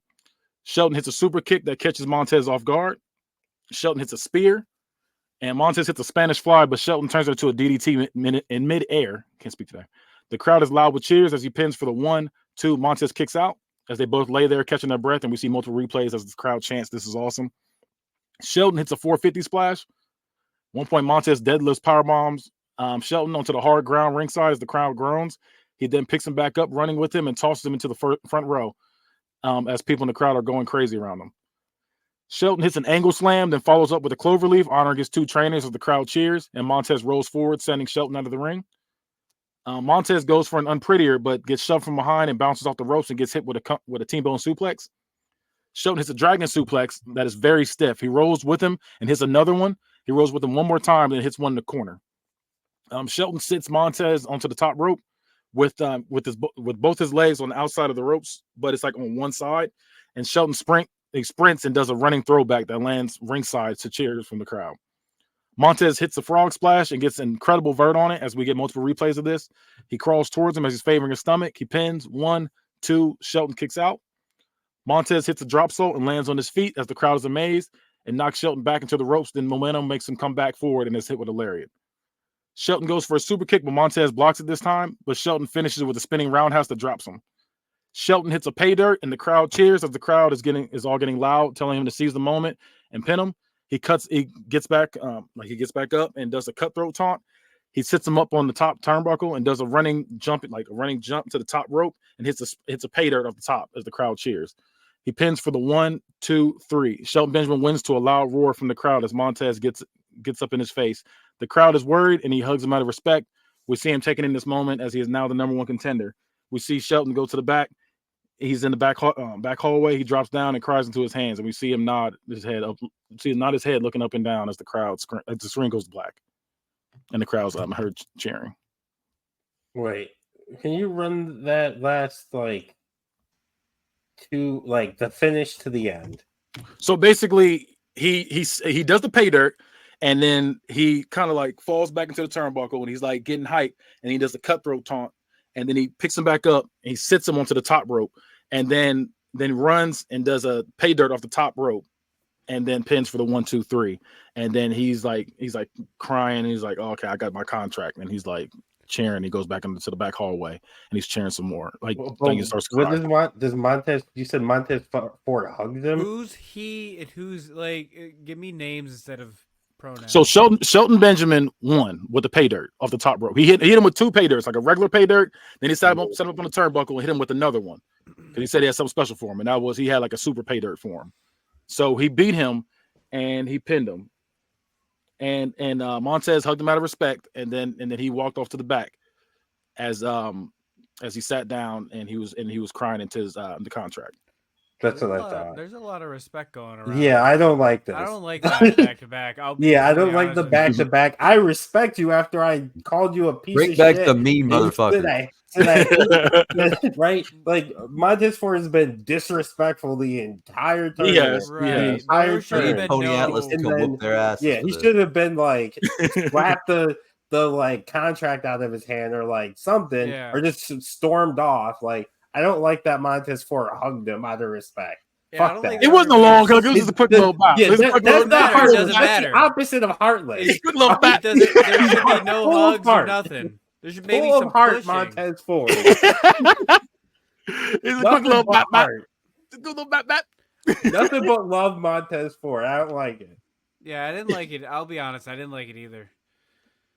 Shelton hits a super kick that catches Montez off guard. Shelton hits a spear. And Montez hits a Spanish fly, but Shelton turns it into a DDT in mid-air. Can't speak to that. The crowd is loud with cheers as he pins for the 1, 2. Montez kicks out as they both lay there catching their breath, and we see multiple replays as the crowd chants, "This is awesome." Shelton hits a 450 splash. One point, Montez deadlifts power bombs Shelton onto the hard ground ringside as the crowd groans. He then picks him back up, running with him, and tosses him into the front row as people in the crowd are going crazy around him. Shelton hits an angle slam, then follows up with a cloverleaf, honoring his 2 trainers as the crowd cheers, and Montez rolls forward, sending Shelton out of the ring. Montez goes for an unprettier, but gets shoved from behind and bounces off the ropes and gets hit with a T-bone suplex. Shelton hits a dragon suplex that is very stiff. He rolls with him and hits another one. He rolls with him one more time, then hits one in the corner. Shelton sits Montez onto the top rope with both his legs on the outside of the ropes, but it's like on one side. And Shelton sprints and does a running throwback that lands ringside to cheers from the crowd. Montez hits a frog splash and gets an incredible vert on it as we get multiple replays of this. He crawls towards him as he's favoring his stomach. He pins 1, 2. Shelton kicks out. Montez hits a drop sole and lands on his feet as the crowd is amazed and knocks Shelton back into the ropes. Then momentum makes him come back forward and is hit with a lariat. Shelton goes for a super kick, but Montez blocks it this time. But Shelton finishes with a spinning roundhouse that drops him. Shelton hits a pay dirt and the crowd cheers as the crowd is all getting loud, telling him to seize the moment and pin him. He gets back up and does a cutthroat taunt. He sits him up on the top turnbuckle and does a running jump to the top rope and hits a pay dirt off the top as the crowd cheers. He pins for the 1, 2, 3. Shelton Benjamin wins to a loud roar from the crowd as Montez gets up in his face. The crowd is worried and he hugs him out of respect. We see him taking in this moment as he is now the number 1 contender. We see Shelton go to the back. He's in the back hallway. He drops down and cries into his hands, and we see him nod his head up. See him nod his head, looking up and down as the screen goes black, and the crowd's heard cheering. Wait, can you run that last the finish to the end? So basically, he does the pay dirt, and then he kind of falls back into the turnbuckle, and he's getting hype, and he does the cutthroat taunt. And then he picks him back up and he sits him onto the top rope and then runs and does a pay dirt off the top rope and then pins for the 1, 2, 3. And then he's crying. He's like, oh, okay, I got my contract. And he's cheering. He goes back into the back hallway and he's cheering some more. He starts crying. Does Montez, you said Montez Ford hugged him? Who's he and who's give me names instead of pronouns. So Shelton Benjamin won with the pay dirt off the top rope. He hit him with 2 pay dirts, like a regular pay dirt. Then he set him up on the turnbuckle and hit him with another one because he said he had something special for him, and he had a super pay dirt for him. So he beat him and he pinned him, and Montez hugged him out of respect, and then he walked off to the back as he sat down and he was crying into his the contract. That's what I thought. There's a lot of respect going around. Yeah, I don't like this. I don't like that back to back. I don't like the back to back. I respect you after I called you a piece of shit. Bring back the mean motherfucker. Right? Montez Ford has been disrespectful the entire time. Yes, right. The entire time. Tony Atlas to come whoop their asses. Yeah, he should have been slapped the contract out of his hand or something, or just stormed off. I don't like that Montez Ford hugged him out of respect. Yeah, Fuck that. It wasn't a long hug. It was just a quick little bop. Yeah, that's not heartless. Doesn't matter. That's the opposite of heartless. It's a quick little bop. There should be no hugs or nothing. There should maybe Full some of heart, pushing. Montez Ford. It's a quick little bop, bop. Nothing but love, Montez Ford. I don't like it. Yeah, I didn't like it. I'll be honest, I didn't like it either.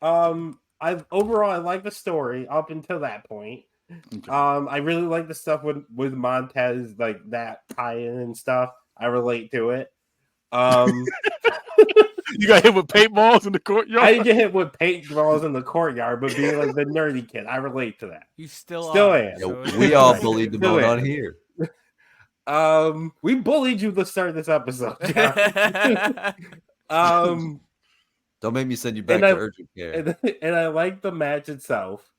I like the story up until that point. Okay. I really like the stuff with Montez, that tie-in and stuff. I relate to it. You got hit with paintballs in the courtyard? I didn't get hit with paintballs in the courtyard, but being the nerdy kid, I relate to that. You still am. So we all bullied the boat on here. We bullied you to start this episode. Don't make me send you back to urgent care. And I like the match itself.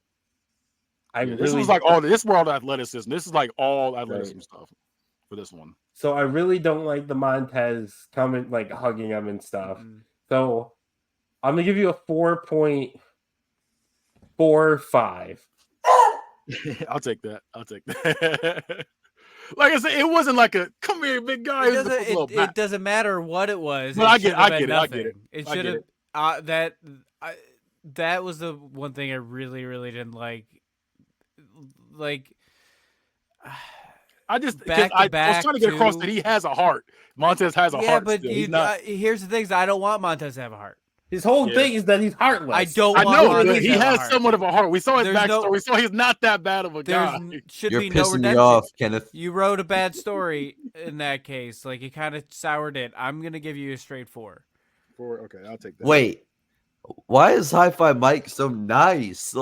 This was this world athleticism. This is all athleticism stuff for this one. So I really don't like the Montez coming, hugging him and stuff. Mm-hmm. So I'm gonna give you a 4.45. I'll take that. Like I said, it wasn't a come here, big guy. It doesn't matter what it was. But I get it. It should have. That was the one thing I really, really didn't like. I was trying to get across that he has a heart. Montez has a heart. Yeah, but here's the thing: I don't want Montez to have a heart. His whole thing is that he's heartless. I know, but he has somewhat of a heart. We saw his backstory. We saw he's not that bad of a guy. You're pissing no redemption. Me off, Kenneth. You wrote a bad story in that case. You kind of soured it. I'm gonna give you a straight 4. 4. Okay, I'll take that. Wait, why is Hi-Fi Mike so nice?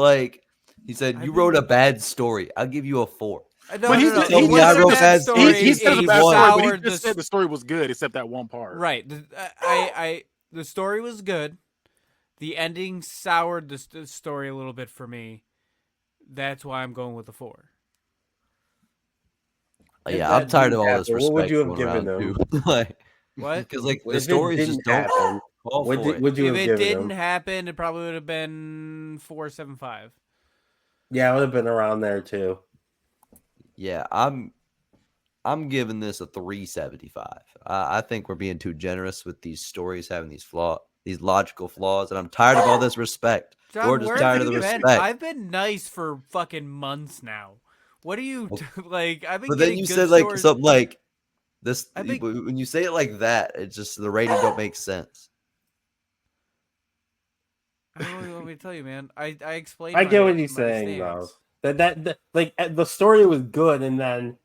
He said, you wrote a bad story. I'll give you a 4. But he said- he It wasn't wrote that bad story. He said it's a He bad story, but he soured just said the story was good, except that one part. Right. The story was good. The ending soured the story a little bit for me. That's why I'm going with the 4. If Yeah, that I'm tired of didn't all this happen, respect what would you have going given around him? too. Like, What? because like the If it stories didn't just don't happen, fall what for it. would you If have it given didn't him? happen, it probably would have been 4.75. Yeah, I would have been around there too. Yeah, I'm giving this a 3.75. I think we're being too generous with these stories having these logical flaws, and I'm tired of all this respect. John, George is where tired have of the you been? respect. I've been nice for fucking months now. What are you like? I've been But then getting you good said like stories. something like this. I think- When you say it like that, it's just the rating don't make sense. I don't know what you want me to tell you, man. I explained. I get my- what you're my saying, though. stance. That like the story was good, and then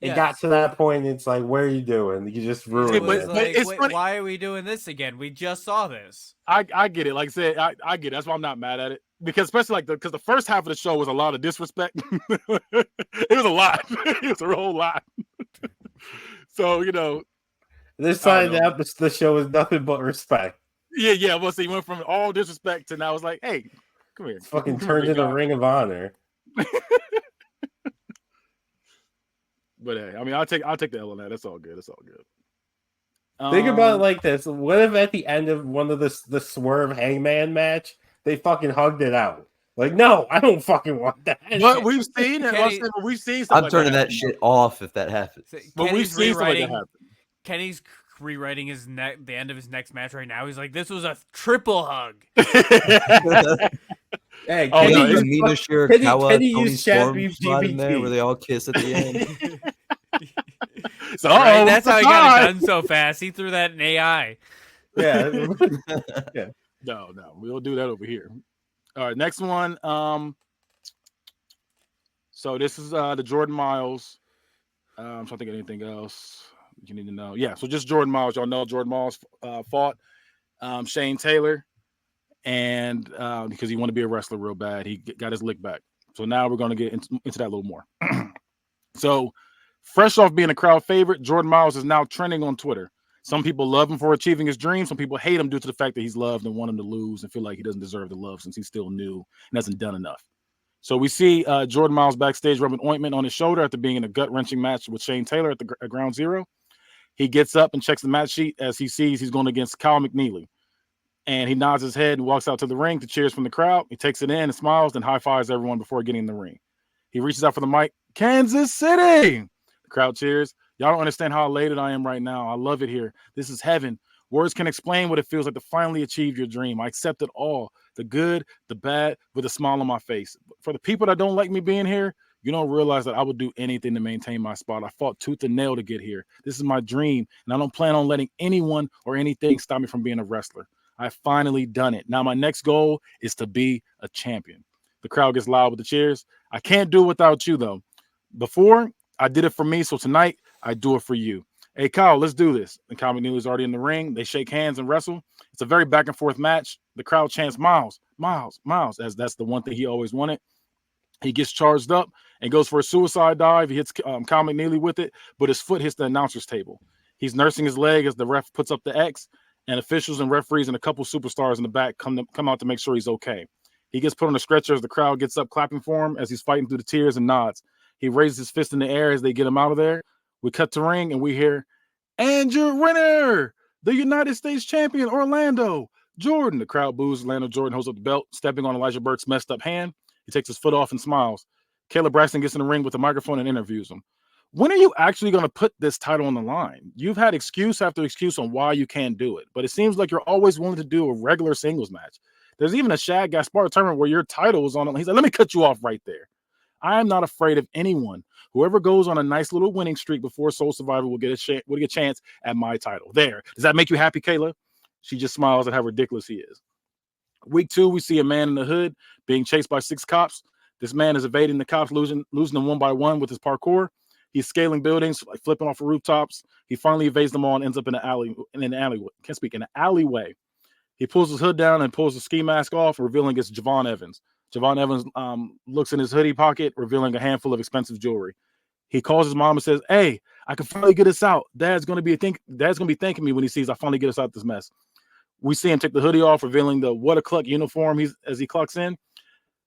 it got Yes. to that point. It's like, what are you doing? You just It ruined was it. but like, it's wait, funny- why are we doing this again? We just saw this. I get it. Like I said, I get it. That's why I'm not mad at it. Because especially like because the first half of the show was a lot of disrespect. It was a lot. It was a whole lot. So, This I time, don't know. the show is nothing but respect. yeah. Well, see, went from all disrespect to now it's like, hey, come here. It's fucking Come turned here, big into guy. Ring of Honor. But hey, I mean, I'll take the L on that. That's all good. That's all good. Think about it like this: what if at the end of one of the Swerve Hangman match, they fucking hugged it out? Like, no, I don't fucking want that. But we've seen it. Kenny- We've seen stuff I'm like turning that happen. shit off if that happens. But we've Kenny's seen stuff like that rewriting. happen. Kenny's rewriting the end of his next match right now. He's like, this was a triple hug. Hey, Oh, Kenny no, used Mina fuck- Shirakawa, Kenny Tony used chat Storm spot in there where GPT. they all kiss at the end. So, Right? That's how he got it surprise! done so fast. He threw that in AI. Yeah. No, we'll do that over here. All right, next one. So this is the Jordan Miles. I'm trying to think of anything else you need to know. Yeah, so just Jordan Miles. Y'all know Jordan Miles fought Shane Taylor, and because he wanted to be a wrestler real bad, he got his lick back. So now we're going to get into that a little more. So fresh off being a crowd favorite, Jordan Miles is now trending on Twitter. Some people love him for achieving his dream. Some people hate him due to the fact that he's loved and want him to lose and feel like he doesn't deserve the love since he's still new and hasn't done enough. So we see Jordan Miles backstage rubbing ointment on his shoulder after being in a gut-wrenching match with Shane Taylor at Ground Zero. He gets up and checks the match sheet as he sees he's going against Kyle McNeely. And he nods his head and walks out to the ring to cheers from the crowd. He takes it in and smiles, then high-fives everyone before getting in the ring. He reaches out for the mic. Kansas City! The crowd cheers. Y'all don't understand how elated I am right now. I love it here. This is heaven. Words can explain what it feels like to finally achieve your dream. I accept it all, the good, the bad, with a smile on my face. For the people that don't like me being here, you don't realize that I would do anything to maintain my spot. I fought tooth and nail to get here. This is my dream, and I don't plan on letting anyone or anything stop me from being a wrestler. I've finally done it. Now my next goal is to be a champion. The crowd gets loud with the cheers. I can't do it without you, though. Before, I did it for me, so tonight, I do it for you. Hey, Kyle, let's do this. And Kyle McNeely's already in the ring. They shake hands and wrestle. It's a very back and forth match. The crowd chants Miles, Miles, Miles, as that's the one thing he always wanted. He gets charged up and goes for a suicide dive. He hits Kyle McNeely with it, but his foot hits the announcer's table. He's nursing his leg as the ref puts up the X, and officials and referees and a couple superstars in the back come out to make sure he's okay. He gets put on a stretcher as the crowd gets up clapping for him as he's fighting through the tears and nods. He raises his fist in the air as they get him out of there. We cut to ring and we hear, and your winner, the United States champion, Orlando Jordan. The crowd boos. Orlando Jordan holds up the belt, stepping on Elijah Burke's messed up hand. He takes his foot off and smiles. Caleb Braxton gets in the ring with a microphone and interviews him. When are you actually going to put this title on the line? You've had excuse after excuse on why you can't do it, but it seems like you're always willing to do a regular singles match. There's even a Shad Gaspard tournament where your title was on it. He's like, let me cut you off right there. I am not afraid of anyone. Whoever goes on a nice little winning streak before Soul Survivor will get a chance at my title. There. Does that make you happy, Kayla? She just smiles at how ridiculous he is. Week 2, we see a man in the hood being chased by 6 cops. This man is evading the cops, losing them one by one with his parkour. He's scaling buildings, like flipping off of rooftops. He finally evades them all and ends up in an alleyway. He pulls his hood down and pulls the ski mask off, revealing it's Javon Evans. Javon Evans looks in his hoodie pocket, revealing a handful of expensive jewelry. He calls his mom and says, "Hey, I can finally get us out. Dad's gonna be thanking me when he sees I finally get us out this mess." We see him take the hoodie off, revealing the What a Cluck uniform. As he clocks in.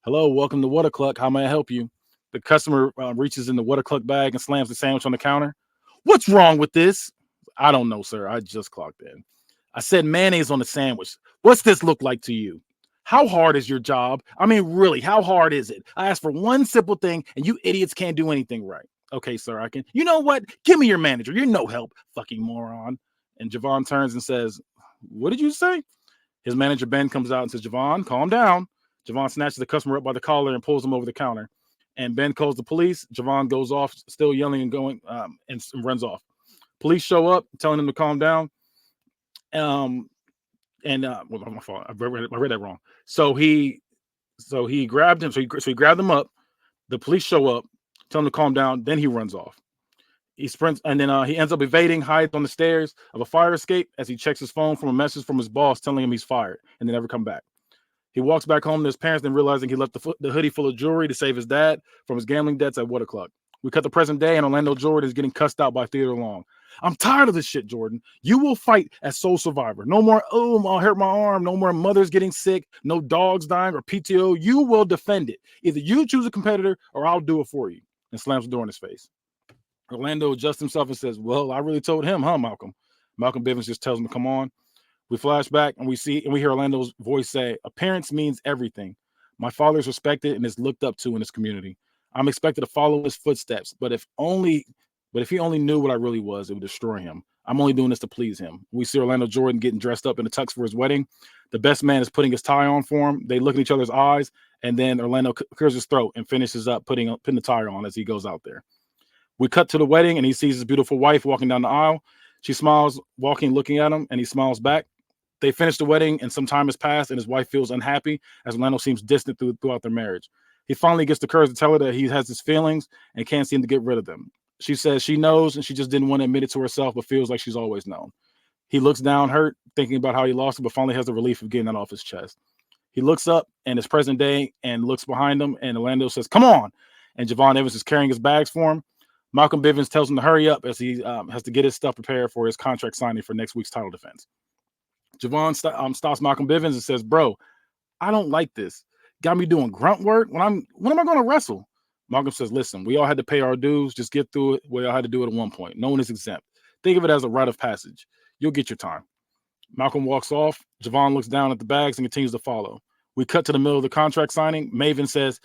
"Hello, welcome to What a Cluck. How may I help you?" The customer reaches in the What a Cluck bag and slams the sandwich on the counter. "What's wrong with this?" "I don't know, sir. I just clocked in." "I said mayonnaise on the sandwich. What's this look like to you? How hard is your job? I mean, really, how hard is it? I asked for one simple thing, and you idiots can't do anything right." "Okay, sir, I can." "You know what? Give me your manager. You're no help, fucking moron." And Javon turns and says, "What did you say?" His manager, Ben, comes out and says, "Javon, calm down." Javon snatches the customer up by the collar and pulls him over the counter. And Ben calls the police. Javon goes off, still yelling and going, and runs off. Police show up, telling him to calm down. Well, my fault. I read that wrong. So he grabbed him. So he grabbed him up. The police show up, tell him to calm down. Then he runs off. He sprints, and then he ends up evading, hides on the stairs of a fire escape as he checks his phone from a message from his boss telling him he's fired, and they never come back. He walks back home to his parents, then realizing he left the hoodie full of jewelry to save his dad from his gambling debts at What a Cluck. We cut the present day, and Orlando Jordan is getting cussed out by Theodore Long. "I'm tired of this shit, Jordan. You will fight as Sole Survivor. No more, I'll hurt my arm. No more mothers getting sick. No dogs dying or PTO. You will defend it. Either you choose a competitor or I'll do it for you." And slams the door in his face. Orlando adjusts himself and says, "Well, I really told him, huh, Malcolm?" Malcolm Bivens just tells him to come on. We flash back and we hear Orlando's voice say, "Appearance means everything. My father is respected and is looked up to in his community. I'm expected to follow his footsteps, but if he only knew what I really was, it would destroy him. I'm only doing this to please him." We see Orlando Jordan getting dressed up in a tux for his wedding. The best man is putting his tie on for him. They look in each other's eyes, and then Orlando clears his throat and finishes up putting the tie on as he goes out there. We cut to the wedding, and he sees his beautiful wife walking down the aisle. She smiles, looking at him, and he smiles back. They finish the wedding, and some time has passed, and his wife feels unhappy as Orlando seems distant throughout their marriage. He finally gets the courage to tell her that he has his feelings and can't seem to get rid of them. She says she knows, and she just didn't want to admit it to herself, but feels like she's always known. He looks down, hurt, thinking about how he lost it, but finally has the relief of getting that off his chest. He looks up, and it's present day, and looks behind him, and Orlando says, "Come on!" And Javon Evans is carrying his bags for him. Malcolm Bivens tells him to hurry up as he has to get his stuff prepared for his contract signing for next week's title defense. Javon stops Malcolm Bivens and says, "Bro, I don't like this. Got me doing grunt work when am I going to wrestle?" Malcolm says, "Listen, we all had to pay our dues. Just get through it. We all had to do it at one point. No one is exempt. Think of it as a rite of passage. You'll get your time." Malcolm walks off. Javon looks down at the bags and continues to follow. We cut to the middle of the contract signing. Maven says,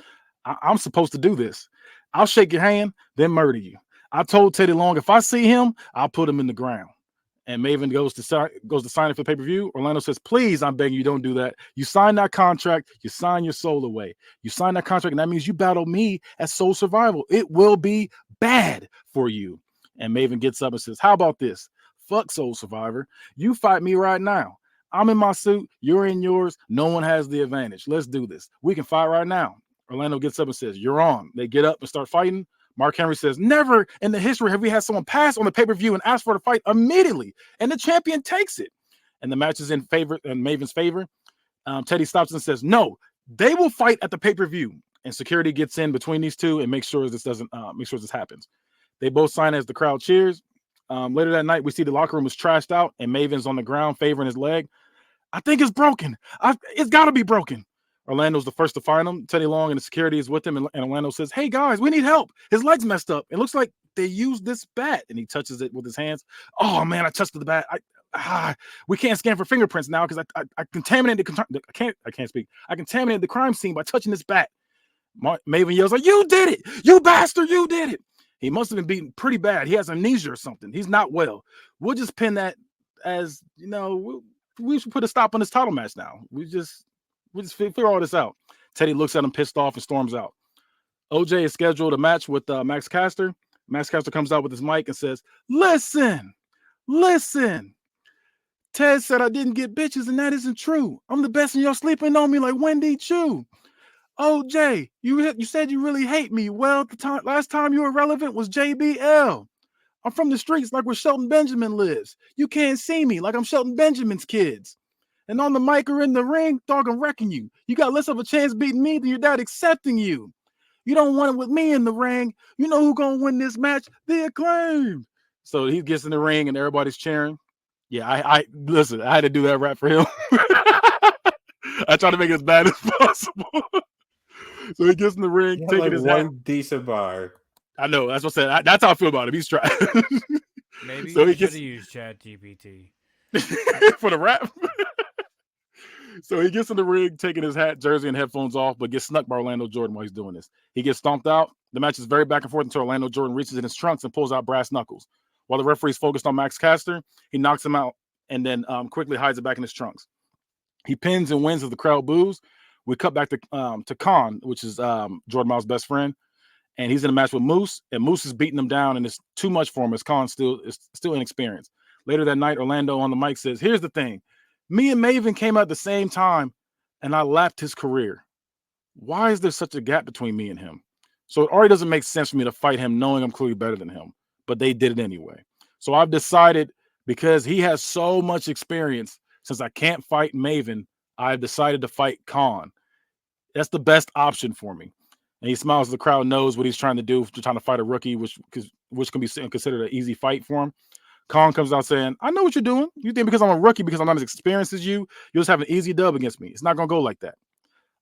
I'm supposed to do this. I'll shake your hand, then murder you. I told Teddy Long, if I see him, I'll put him in the ground." And Maven goes to sign it for the pay-per-view. Orlando says, "Please, I'm begging you, don't do that. You sign that contract, you sign your soul away. You sign that contract, and that means you battle me at Sole Survival. It will be bad for you." And Maven gets up and says, "How about this? Fuck Sole Survivor. You fight me right now. I'm in my suit, you're in yours. No one has the advantage. Let's do this. We can fight right now." Orlando gets up and says, "You're on." They get up and start fighting. Mark Henry says, "Never in the history have we had someone pass on the pay-per-view and ask for the fight immediately. And the champion takes it." And the match is in Maven's favor. Teddy stops and says, "No, they will fight at the pay-per-view." And security gets in between these two and makes sure this happens. They both sign as the crowd cheers. Later that night, we see the locker room is trashed out and Maven's on the ground favoring his leg. "I think it's broken. It's got to be broken." Orlando's the first to find him. Teddy Long and the security is with him, and Orlando says, "Hey guys, we need help. His leg's messed up. It looks like they used this bat." And he touches it with his hands. "Oh man, I touched the bat. We can't scan for fingerprints now because I contaminated I can't speak. I contaminated the crime scene by touching this bat." Maven yells like, "You did it! You bastard! You did it!" He must have been beaten pretty bad. He has amnesia or something. He's not well. We'll just pin that as we should put a stop on this title match now. We just figure all this out. Teddy looks at him pissed off and storms out. OJ is scheduled a match with Max Caster. Max Caster comes out with his mic and says, Listen. Ted said I didn't get bitches, and that isn't true. I'm the best, and y'all sleeping on me like Wendy Chu. OJ, you said you really hate me. Well, last time you were relevant was JBL. I'm from the streets like where Shelton Benjamin lives. You can't see me like I'm Shelton Benjamin's kids. And on the mic or in the ring, dog, I'm wrecking you. You got less of a chance beating me than your dad accepting you. You don't want it with me in the ring. You know who's going to win this match? The Acclaimed. So he gets in the ring and everybody's cheering. Yeah, I listen, I had to do that rap for him. I try to make it as bad as possible. So he gets in the ring, You have taking like his one hat. decent bar. I know, that's what I said. That's how I feel about him. He's trying. Maybe So you he should gets have used ChatGPT. for the rap. So he gets in the ring, taking his hat, jersey, and headphones off, but gets snuck by Orlando Jordan while he's doing this. He gets stomped out. The match is very back and forth until Orlando Jordan reaches in his trunks and pulls out brass knuckles. While the referee's focused on Max Caster, he knocks him out and then quickly hides it back in his trunks. He pins and wins as the crowd boos. We cut back to Khan, which is Jordan Miles' best friend, and he's in a match with Moose, and Moose is beating him down, and it's too much for him as Khan is still inexperienced. Later that night, Orlando on the mic says, "Here's the thing. Me and Maven came out at the same time, and I lapped his career. Why is there such a gap between me and him? So it already doesn't make sense for me to fight him knowing I'm clearly better than him, but they did it anyway. So I've decided, because he has so much experience, since I can't fight Maven, I've decided to fight Khan. That's the best option for me." And he smiles. The crowd knows what he's trying to do, trying to fight a rookie, which can be considered an easy fight for him. Khan comes out saying, "I know what you're doing. You think because I'm a rookie, because I'm not as experienced as you'll just have an easy dub against me. It's not going to go like that.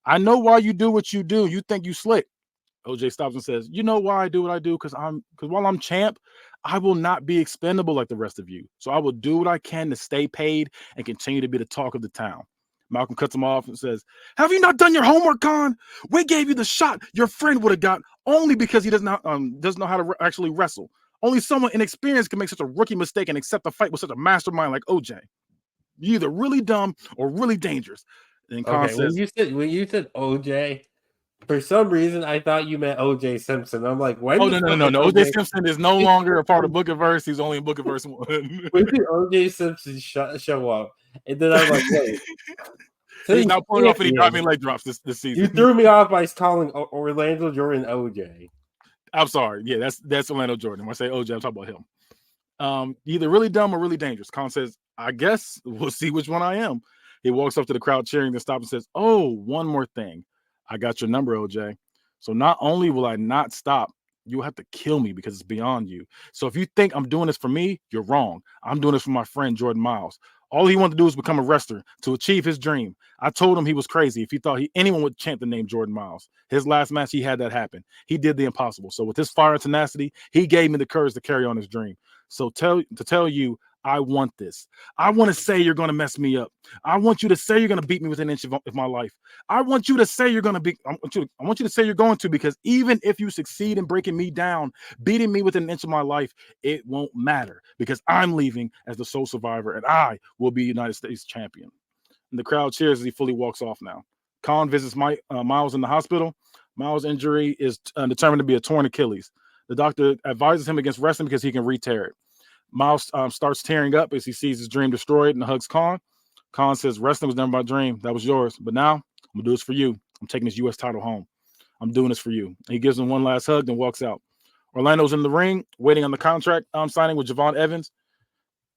I know why you do what you do. You think you slick." OJ stops and says, "You know why I do what I do? Because while I'm champ, I will not be expendable like the rest of you. So I will do what I can to stay paid and continue to be the talk of the town." Malcolm cuts him off and says, "Have you not done your homework, Khan? We gave you the shot your friend would have got only because he doesn't know how to actually wrestle. Only someone inexperienced can make such a rookie mistake and accept a fight with such a mastermind like OJ. You're either really dumb or really dangerous." And Khan Okay, says, when you said OJ, for some reason I thought you meant OJ Simpson. I'm like, when "Oh, the no. fuck is OJ Simpson is no longer a part of Book of Verse. He's only in Book of Verse 1. when did OJ Simpson show up? And then I'm like, wait. So He's not pulling off any champion. diving leg drops this You season." threw me off by calling Orlando Jordan OJ. I'm sorry. Yeah, that's Orlando Jordan. When I say OJ, I'm talking about him. Either really dumb or really dangerous. Khan says, "I guess we'll see which one I am." He walks up to the crowd cheering, then stops and says, "Oh, one more thing. I got your number, OJ. So not only will I not stop, you'll have to kill me because it's beyond you. So if you think I'm doing this for me, you're wrong. I'm doing this for my friend Jordan Miles. All he wanted to do was become a wrestler to achieve his dream. I told him he was crazy if he thought anyone would chant the name Jordan Miles. His last match, he had that happen. He did the impossible. So with his fire and tenacity, he gave me the courage to carry on his dream. So to tell you, I want this. I want to say you're going to mess me up. I want you to say you're going to beat me within an inch of my life. I want you to say you're going to be. I want you to say you're going to, because even if you succeed in breaking me down, beating me within an inch of my life, it won't matter because I'm leaving as the sole survivor and I will be United States champion." And the crowd cheers as he fully walks off now. Khan visits Miles in the hospital. Miles' injury is determined to be a torn Achilles. The doctor advises him against wrestling because he can re-tear it. Miles starts tearing up as he sees his dream destroyed and hugs Khan. Khan says, "Wrestling was never my dream. That was yours. But now I'm going to do this for you. I'm taking this U.S. title home. I'm doing this for you." And he gives him one last hug, then walks out. Orlando's in the ring, waiting on the contract signing with Javon Evans.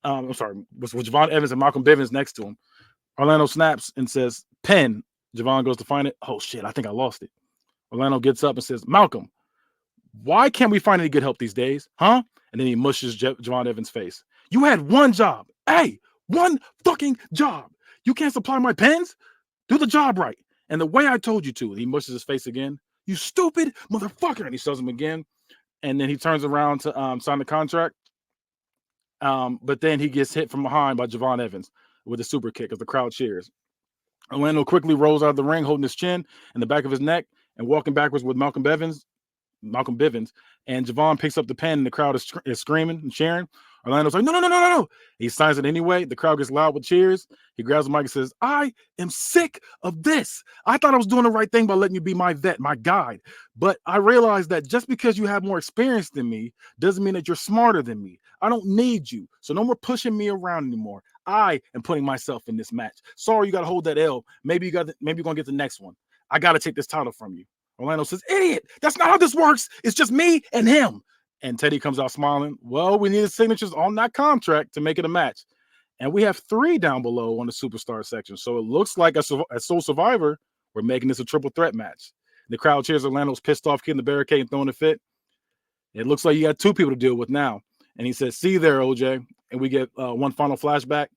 With Javon Evans and Malcolm Bivens next to him. Orlando snaps and says, "Pen." Javon goes to find it. "Oh, shit, I think I lost it." Orlando gets up and says, "Malcolm, why can't we find any good help these days? Huh?" And then he mushes Javon Evans' face. "You had one job. Hey, one fucking job. You can't supply my pens? Do the job right. And the way I told you to." And he mushes his face again. "You stupid motherfucker." And he shoves him again. And then he turns around to sign the contract. But then he gets hit from behind by Javon Evans with a super kick as the crowd cheers. Orlando quickly rolls out of the ring, holding his chin in the back of his neck and walking backwards with Malcolm Bivens, and Javon picks up the pen, and the crowd is screaming and cheering. Orlando's like, no. He signs it anyway. The crowd gets loud with cheers. He grabs the mic and says, "I am sick of this. I thought I was doing the right thing by letting you be my vet, my guide. But I realized that just because you have more experience than me doesn't mean that you're smarter than me. I don't need you. So no more pushing me around anymore. I am putting myself in this match. Sorry, you got to hold that L. Maybe you're going to get the next one. I got to take this title from you." Orlando says, "Idiot, that's not how this works. It's just me and him." And Teddy comes out smiling. "Well, we need signatures on that contract to make it a match. And we have 3 down below on the superstar section. So it looks like at Sole Survivor, we're making this a triple threat match." The crowd cheers. Orlando's pissed off, kicking the barricade and throwing a fit. It looks like you got two people to deal with now. And he says, "See there, OJ." And we get one final flashback.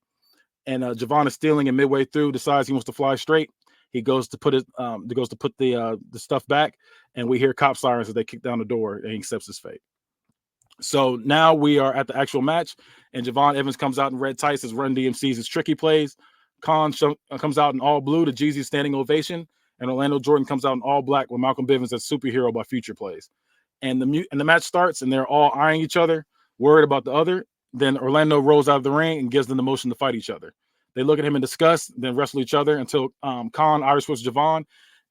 And Javon is stealing, and midway through decides he wants to fly straight. He goes to put the stuff back, and we hear cop sirens as they kick down the door, and he accepts his fate. So now we are at the actual match, and Javon Evans comes out in red tights as Run DMC's his tricky plays. Khan comes out in all blue to Jeezy's standing ovation, and Orlando Jordan comes out in all black with Malcolm Bivens as superhero by Future plays. And the match starts, and they're all eyeing each other, worried about the other. Then Orlando rolls out of the ring and gives them the motion to fight each other. They look at him in disgust, then wrestle each other until Khan Irish whips Javon,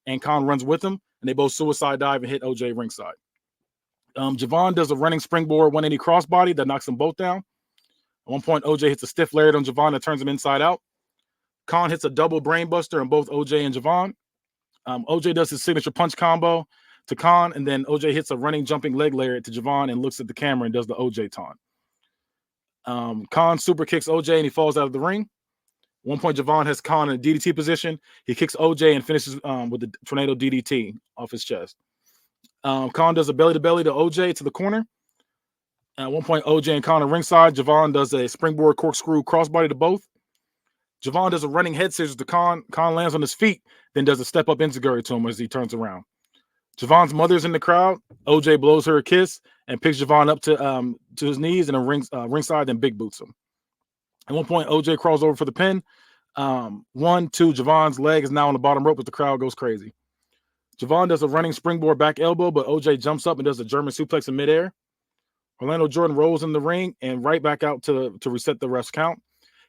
and Khan runs with him, and they both suicide dive and hit OJ ringside. Javon does a running springboard 180 crossbody that knocks them both down. At one point, OJ hits a stiff lariat on Javon that turns him inside out. Khan hits a double brainbuster on both OJ and Javon. OJ does his signature punch combo to Khan, and then OJ hits a running jumping leg lariat to Javon and looks at the camera and does the OJ taunt. Khan super kicks OJ and he falls out of the ring. At one point, Javon has Khan in a DDT position. He kicks OJ and finishes with the tornado DDT off his chest. Khan does a belly-to-belly to OJ to the corner. At one point, OJ and Khan are ringside. Javon does a springboard corkscrew crossbody to both. Javon does a running head scissors to Khan. Khan lands on his feet, then does a step-up enziguri to him as he turns around. Javon's mother's in the crowd. OJ blows her a kiss and picks Javon up to his knees and ringside, then big boots him. At one point, OJ crawls over for the pin. 1, 2, Javon's leg is now on the bottom rope, but the crowd goes crazy. Javon does a running springboard back elbow, but OJ jumps up and does a German suplex in midair. Orlando Jordan rolls in the ring and right back out to reset the ref's count.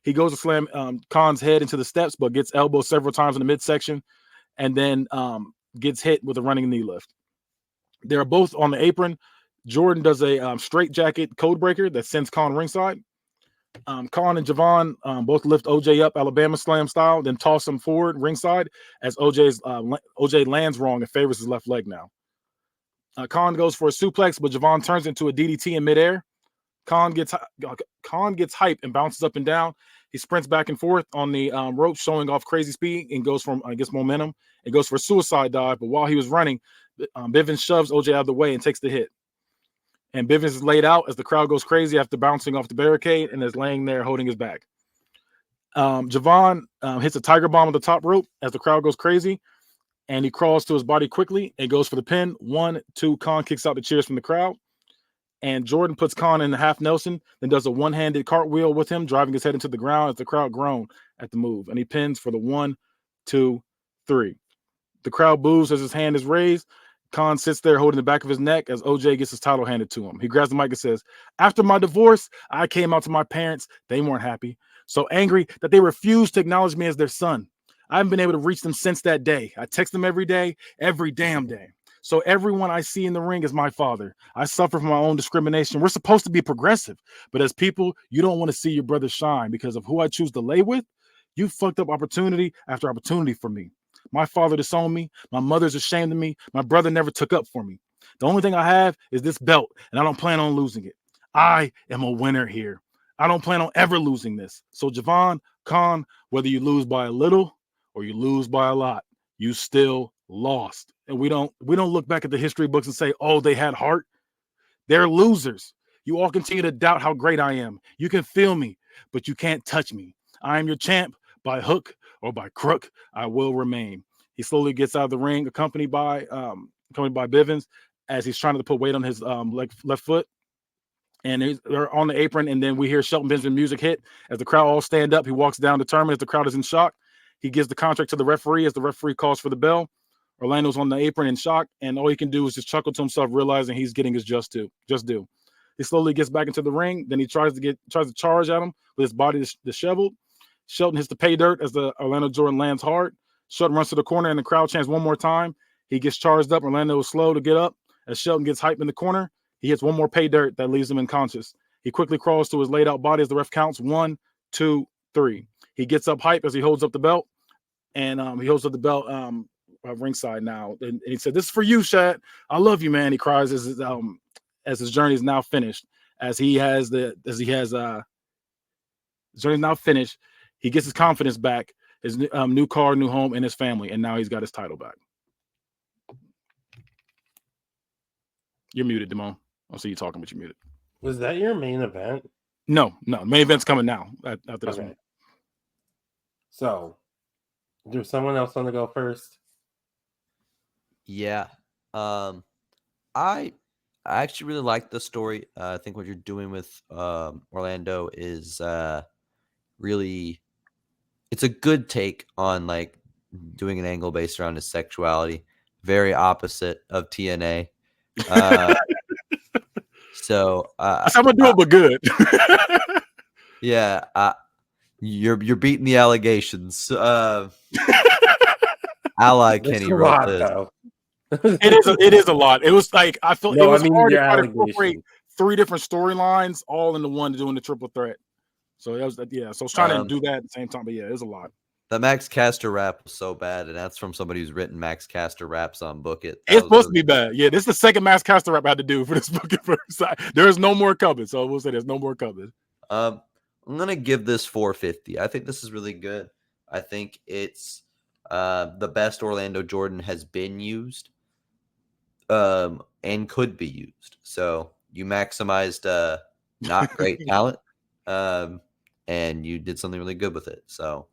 He goes to slam Khan's head into the steps, but gets elbowed several times in the midsection, and then gets hit with a running knee lift. They're both on the apron. Jordan does a straight jacket code breaker that sends Khan ringside. Khan and Javon both lift OJ up Alabama slam style, then toss him forward ringside as OJ lands wrong and favors his left leg now. Khan goes for a suplex, but Javon turns into a DDT in midair. Khan gets hype and bounces up and down. He sprints back and forth on the rope, showing off crazy speed, and goes from momentum. It goes for a suicide dive, but while he was running, Bivens shoves OJ out of the way and takes the hit. And Bivens is laid out as the crowd goes crazy after bouncing off the barricade and is laying there holding his back. Javon hits a tiger bomb on the top rope as the crowd goes crazy, and he crawls to his body quickly and goes for the pin. 1, 2, Khan kicks out the cheers from the crowd. And Jordan puts Khan in the half Nelson, then does a one-handed cartwheel with him, driving his head into the ground as the crowd groan at the move. And he pins for the 1, 2, 3. The crowd boos as his hand is raised. Khan sits there holding the back of his neck as OJ gets his title handed to him. He grabs the mic and says, "After my divorce, I came out to my parents. They weren't happy. So angry that they refused to acknowledge me as their son. I haven't been able to reach them since that day. I text them every day, every damn day. So everyone I see in the ring is my father. I suffer from my own discrimination. We're supposed to be progressive, but as people, you don't want to see your brother shine because of who I choose to lay with. You fucked up opportunity after opportunity for me. My father disowned me. My mother's ashamed of me. My brother never took up for me. The only thing I have is this belt, and I don't plan on losing it. I am a winner here. I don't plan on ever losing this. So Javon, Khan, whether you lose by a little or you lose by a lot, you still lost." And we don't look back at the history books and say, "Oh, they had heart." They're losers. You all continue to doubt how great I am. You can feel me, but you can't touch me. I am your champ. By hook or by crook, I will remain. He slowly gets out of the ring, accompanied by Bivens, as he's trying to put weight on his left foot. And they're on the apron, and then we hear Shelton Benjamin music hit. As the crowd all stand up, he walks down determined as the crowd is in shock. He gives the contract to the referee as the referee calls for the bell. Orlando's on the apron in shock, and all he can do is just chuckle to himself, realizing he's getting his just due. He slowly gets back into the ring. Then he tries to charge at him with his body disheveled. Shelton hits the pay dirt as the Orlando Jordan lands hard. Shelton runs to the corner, and the crowd chants one more time. He gets charged up. Orlando is slow to get up. As Shelton gets hyped in the corner, he hits one more pay dirt that leaves him unconscious. He quickly crawls to his laid out body as the ref counts 1, 2, 3. He gets up hype as he holds up the belt, and he holds up the belt ringside now. And he said, "This is for you, Shad. I love you, man." He cries as his journey is now finished. His journey is now finished. He gets his confidence back, his new car, new home, and his family, and now he's got his title back. You're muted, Damone. I see you talking, but you're muted. Was that your main event? No. Main event's coming now after this one. So, does someone else want to go first? Yeah. I actually really like the story. I think what you're doing with Orlando is really, it's a good take on like doing an angle based around his sexuality. Very opposite of TNA. So I'm gonna do it, but good. Yeah, you're beating the allegations. Ally Kenny wrote this. It is a lot. It was like I feel it was hard to try to incorporate 3 different storylines all into one doing the triple threat. So that was So I was trying to do that at the same time, but yeah, it was a lot. The Max Caster rap was so bad, and that's from somebody who's written Max Caster raps on Book It. It's supposed to be bad. Yeah, this is the second Max Caster rap I had to do for this Book It first. There is no more coming, so we'll say there's no more coming. I'm gonna give this 450. I think this is really good. I think it's the best Orlando Jordan has been used, and could be used. So you maximized not great talent, and you did something really good with it. So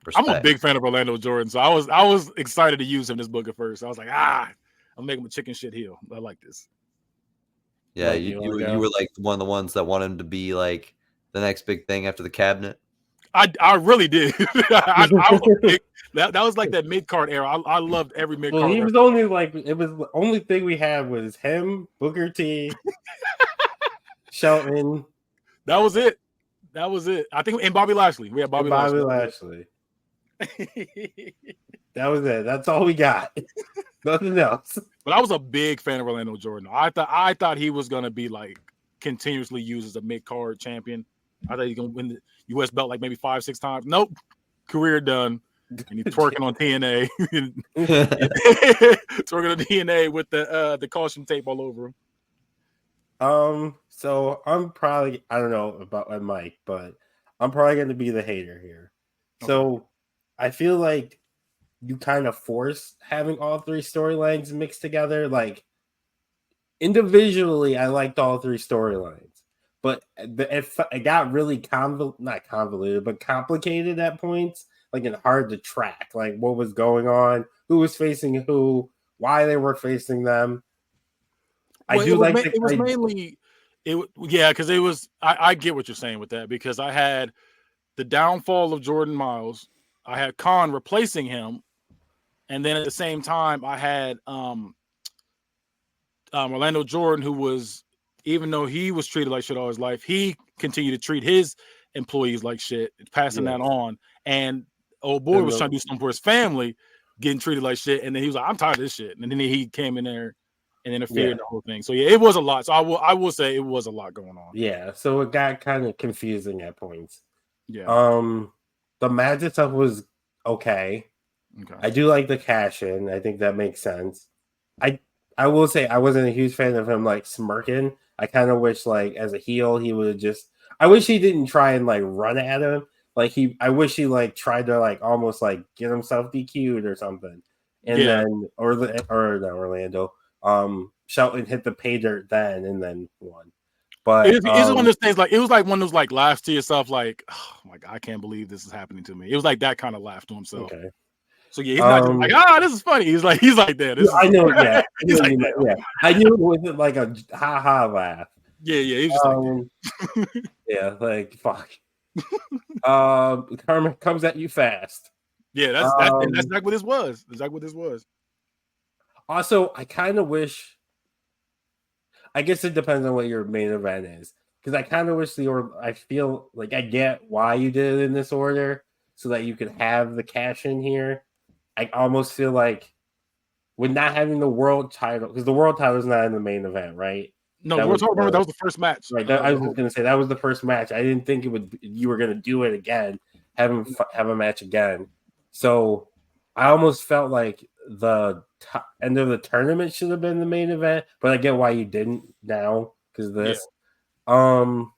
respect. I'm a big fan of Orlando Jordan, so I was excited to use him this Book It first. I was like, I'm making him a chicken shit heel. I like this. Yeah, you were like one of the ones that wanted him to be like the next big thing after the cabinet. I really did. That was like that mid card era. I loved every mid card. Well, he was only like the only thing we had was him, Booker T, Shelton. That was it. I think, and Bobby Lashley. We had Bobby Lashley. That was it. That's all we got. Nothing else. But I was a big fan of Orlando Jordan. I thought he was gonna be like continuously used as a mid card champion. I thought he was gonna win the US belt like maybe 5-6 times. Nope. Career done. And he's twerking on TNA. Twerking on TNA with the caution tape all over him. So I'm probably, I don't know about my Mike, but I'm probably going to be the hater here. Okay. So I feel like you kind of force having all 3 storylines mixed together. Like individually, I liked all 3 storylines, but it got really not convoluted, but complicated at points, like and hard to track, like what was going on, who was facing who, why they were facing them. Well, because it was I get what you're saying with that, because I had the downfall of Jordan Miles, I had Khan replacing him, and then at the same time I had Orlando Jordan, who was, even though he was treated like shit all his life, he continued to treat his employees like shit, passing that on. And old boy was trying to do something for his family, getting treated like shit, and then he was like, I'm tired of this shit. And then he came in there and interfered in the whole thing. So yeah, it was a lot. So I will say it was a lot going on. Yeah, so it got kind of confusing at points. Yeah. The Magic stuff was okay. I do like the cash in. I think that makes sense. I will say I wasn't a huge fan of him like smirking. I kind of wish like as a heel he would have just. I wish he didn't try and like run at him. Like I wish he like tried to like almost like get himself DQ'd or something. And then or not Orlando. Shelton hit the pay dirt then and then won. But it's one of those things, like it was like one of those like laughs to yourself, like, oh my God, I can't believe this is happening to me. It was like that kind of laugh to himself. Okay. So yeah, he's not just like, this is funny. He's like that. I know, yeah. I knew it wasn't like a ha laugh. Yeah. He's just like yeah, like fuck. Karma comes at you fast. Yeah, that's exactly what this was. Exactly what this was. Also, I kind of wish. I guess it depends on what your main event is, because I kind of wish I feel like I get why you did it in this order, so that you could have the cash in here. I almost feel like with not having the world title, because the world title is not in the main event, right? No, that was the first match. Right. I was going to say that was the first match. I didn't think you were going to do it again, have a match again. So I almost felt like the end of the tournament should have been the main event, but I get why you didn't now because of this. Yeah. I'm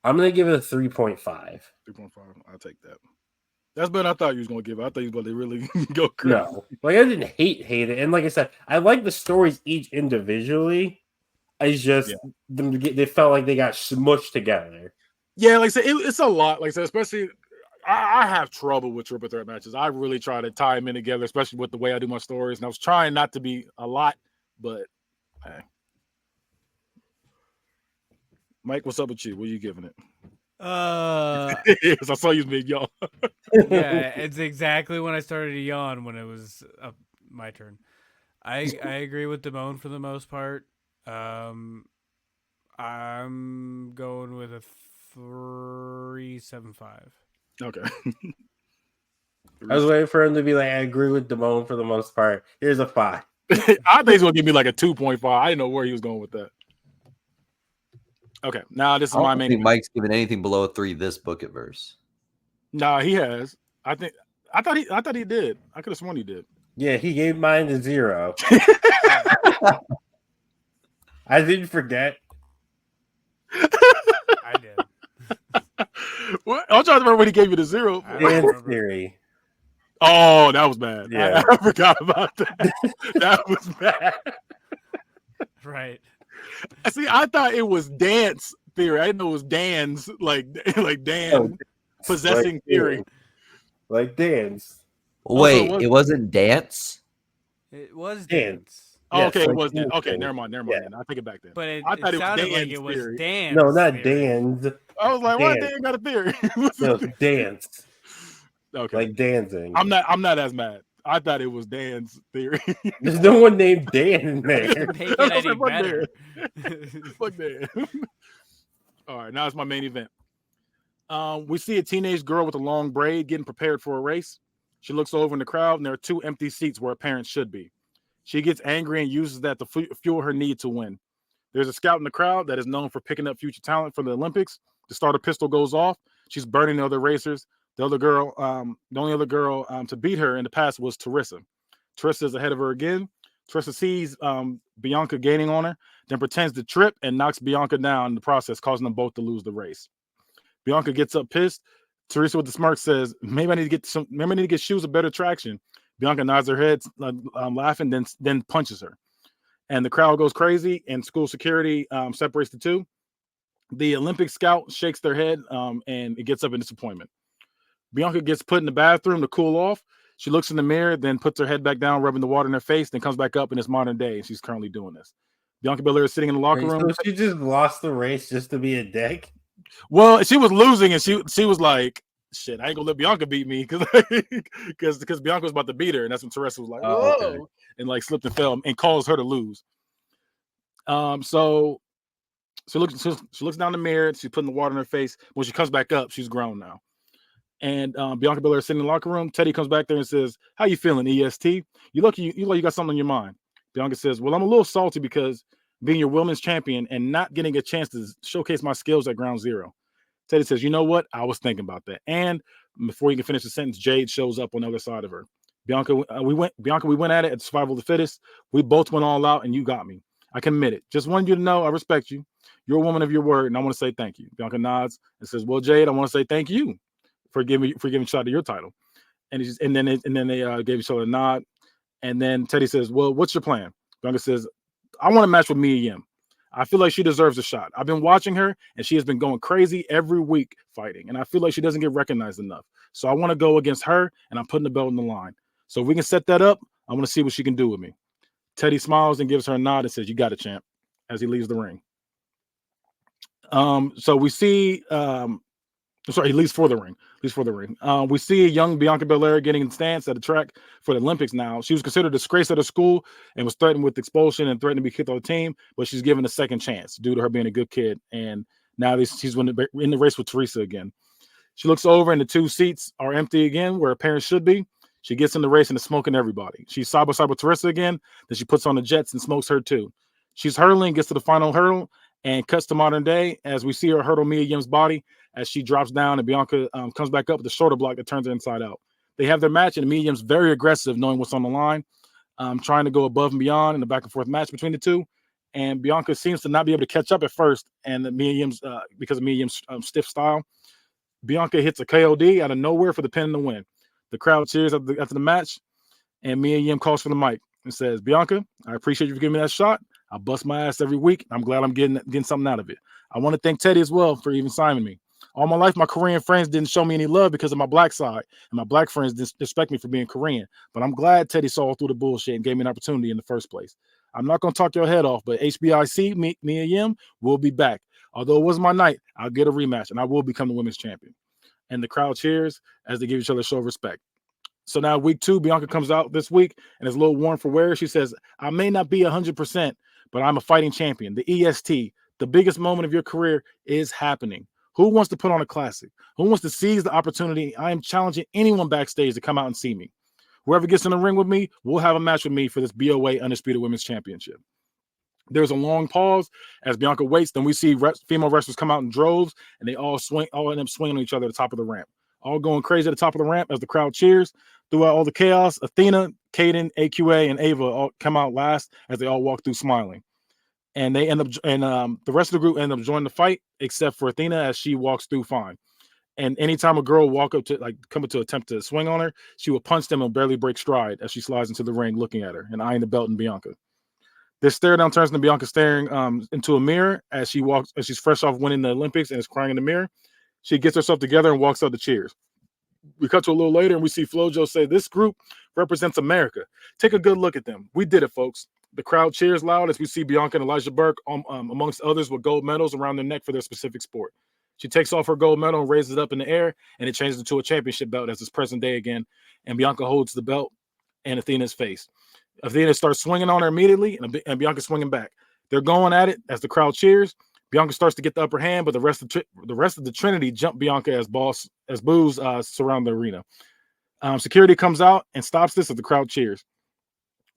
going to give it a 3.5. 3.5. I'll take that. That's better than I thought you was gonna give it. I thought you was gonna really go crazy. No, like I didn't hate it, and like I said, I like the stories each individually. It's just they felt like they got smushed together. Yeah, like I said, it's a lot. Like I said, especially I have trouble with triple threat matches. I really try to tie them in together, especially with the way I do my stories. And I was trying not to be a lot, but hey. Mike, what's up with you? What are you giving it? Yes, I saw you big y'all. Yeah, it's exactly when I started to yawn when it was my turn. I agree with Damone for the most part. I'm going with a 3.75. Okay. I was waiting for him to be like, I agree with Damone for the most part. Here's a 5. I think he's gonna give me like a 2.5. I didn't know where he was going with that. Okay, now this is my main. I think Mike's giving anything below a 3 this Book It verse. Nah, he has. I thought he did. I could have sworn he did. Yeah, he gave mine a 0. I didn't forget. I did. What? I'm trying to remember when he gave you the 0. Dance theory. Oh, that was bad. Yeah. I forgot about that. That was bad. Right. See, I thought it was dance theory. I didn't know it was Dan's like Dan possessing theory. Like dance. Wait, it wasn't dance? It was Dance. dance. Oh, Yes, okay, it like was dance. Okay, dance. never mind. Yeah. Then. I'll take it back then. But I thought it sounded like Dan's it was theory. dance. No, not theory. dance. I was like, why Dance. Dan got a theory? No, dance. Okay. Like dancing. I'm not as mad. I thought it was Dan's theory. There's no one named Dan in there. Make it any Fuck better. Fuck Dan. All right, now it's my main event. We see a teenage girl with a long braid getting prepared for a race. She looks over in the crowd, and there are 2 empty seats where her parents should be. She gets angry and uses that to fuel her need to win. There's a scout in the crowd that is known for picking up future talent for the Olympics. The starter pistol goes off. She's burning the other racers. The only other girl to beat her in the past was Teresa. Teresa is ahead of her again. Teresa sees Bianca gaining on her, then pretends to trip and knocks Bianca down in the process, causing them both to lose the race. Bianca gets up pissed. Teresa with the smirk says, maybe I need to get shoes of better traction. Bianca nods her head, laughing, then punches her. And the crowd goes crazy, and school security separates the two. The Olympic scout shakes their head, and it gets up in disappointment. Bianca gets put in the bathroom to cool off. She looks in the mirror, then puts her head back down, rubbing the water in her face, then comes back up in this modern day, and she's currently doing this. Bianca Belair is sitting in the locker room. So she just lost the race just to be a dick? Well, she was losing, and she was like, shit, I ain't gonna let Bianca beat me because Bianca was about to beat her, and that's when Teresa was like, whoa, okay. And like slipped and fell and caused her to lose. So she looks down the mirror, she's putting the water in her face. When she comes back up, she's grown now. And Bianca Belair is sitting in the locker room. Teddy comes back there and says, how you feeling, EST? You like you got something on your mind. Bianca says, well, I'm a little salty because being your women's champion and not getting a chance to showcase my skills at Ground Zero. Teddy says, you know what? I was thinking about that. And before you can finish the sentence, Jade shows up on the other side of her. Bianca, we went at it at Survival of the Fittest. We both went all out, and you got me. I can admit it. Just wanted you to know I respect you. You're a woman of your word, and I want to say thank you. Bianca nods and says, well, Jade, I want to say thank you for giving shot to your title. And then they gave each other a nod. And then Teddy says, well, what's your plan? Bianca says, I want to match with Mia Yim. I feel like she deserves a shot. I've been watching her, and she has been going crazy every week fighting, and I feel like she doesn't get recognized enough. So I want to go against her, and I'm putting the belt on the line. So if we can set that up, I want to see what she can do with me. Teddy smiles and gives her a nod and says, you got it, champ, as he leaves the ring. So we see he leaves for the ring. We see a young Bianca Belair getting in stance at the track for the Olympics now. She was considered a disgrace at her school and was threatened with expulsion and threatened to be kicked off the team, but she's given a second chance due to her being a good kid. And now she's in the race with Teresa again. She looks over and the 2 seats are empty again where her parents should be. She gets in the race and is smoking everybody. She's side by side with Teresa again. Then she puts on the jets and smokes her too. She's hurtling, gets to the final hurdle, and cuts to modern day as we see her hurdle Mia Yim's body as she drops down and Bianca comes back up with a shoulder block that turns her inside out. They have their match, and Mia Yim's very aggressive, knowing what's on the line, trying to go above and beyond in the back and forth match between the two. And Bianca seems to not be able to catch up at first, and Mia Yim's because of Mia Yim's stiff style. Bianca hits a KOD out of nowhere for the pin and the win. The crowd cheers after the match, and Mia Yim calls for the mic and says, Bianca, I appreciate you for giving me that shot. I bust my ass every week. I'm glad I'm getting something out of it. I want to thank Teddy as well for even signing me. All my life, my Korean friends didn't show me any love because of my black side, and my black friends didn't respect me for being Korean. But I'm glad Teddy saw through the bullshit and gave me an opportunity in the first place. I'm not going to talk your head off, but HBIC, Mia Yim, will be back. Although it was my night, I'll get a rematch, and I will become the women's champion. And the crowd cheers as they give each other a show of respect. So now week 2, Bianca comes out this week and is a little worn for wear. She says, I may not be 100%, but I'm a fighting champion. The EST, the biggest moment of your career, is happening. Who wants to put on a classic? Who wants to seize the opportunity? I am challenging anyone backstage to come out and see me. Whoever gets in the ring with me will have a match with me for this BOA Undisputed Women's Championship. There's a long pause as Bianca waits. Then we see female wrestlers come out in droves, and they all end up swinging on each other at the top of the ramp. All going crazy at the top of the ramp as the crowd cheers. Throughout all the chaos, Athena, Kaden, AQA, and Ava all come out last as they all walk through smiling. And they end up, the rest of the group end up joining the fight, except for Athena as she walks through fine. And anytime a girl walk up to come up to attempt to swing on her, she will punch them and barely break stride as she slides into the ring, looking at her and eyeing the belt and Bianca. This stare down turns into Bianca staring into a mirror as she's fresh off winning the Olympics and is crying in the mirror. She gets herself together and walks out the cheers. We cut to a little later and we see FloJo say, this group represents America. Take a good look at them. We did it, folks. The crowd cheers loud as we see Bianca and Elijah Burke, amongst others, with gold medals around their neck for their specific sport. She takes off her gold medal and raises it up in the air, and it changes into a championship belt as it's present day again. And Bianca holds the belt in Athena's face. Athena starts swinging on her immediately, and Bianca swinging back. They're going at it as the crowd cheers. Bianca starts to get the upper hand, but the rest of the Trinity jump Bianca as boos surround the arena. Security comes out and stops this as the crowd cheers.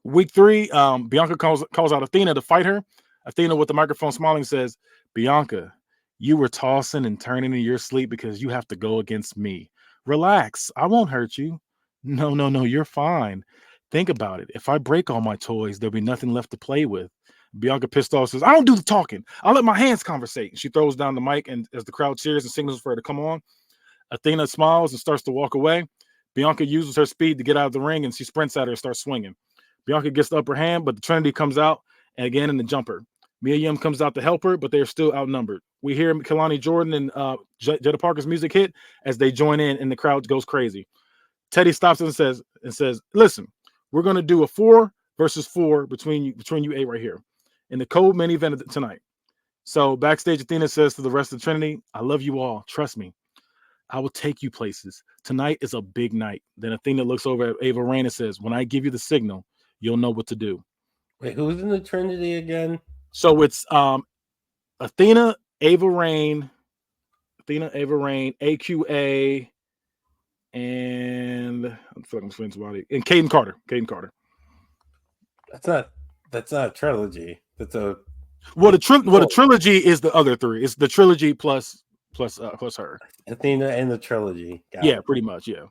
Week 3, Bianca calls out Athena to fight her. Athena, with the microphone smiling, says, Bianca, you were tossing and turning in your sleep because you have to go against me. Relax. I won't hurt you. No, you're fine. Think about it. If I break all my toys, there'll be nothing left to play with. Bianca, pissed off, says, I don't do the talking. I'll let my hands conversate. She throws down the mic, and as the crowd cheers and signals for her to come on, Athena smiles and starts to walk away. Bianca uses her speed to get out of the ring, and she sprints at her and starts swinging. Bianca gets the upper hand, but the Trinity comes out, and again in the jumper. Mia Yim comes out to help her, but they're still outnumbered. We hear Kalani Jordan and Jada Parker's music hit as they join in, and the crowd goes crazy. Teddy stops and says, listen, we're going to do a 4 versus 4 between you 8 right here in the co-main event tonight. So backstage, Athena says to the rest of the Trinity, I love you all. Trust me. I will take you places. Tonight is a big night. Then Athena looks over at Ava Raine and says, when I give you the signal, you'll know what to do. Wait, who's in the Trinity again? So it's Athena, Ava Raine, AQA, and I'm fucking friends about it. And Caden Carter. That's not a trilogy. That's a the trilogy is the other 3. It's the trilogy plus her. Athena and the trilogy. Pretty much, yeah.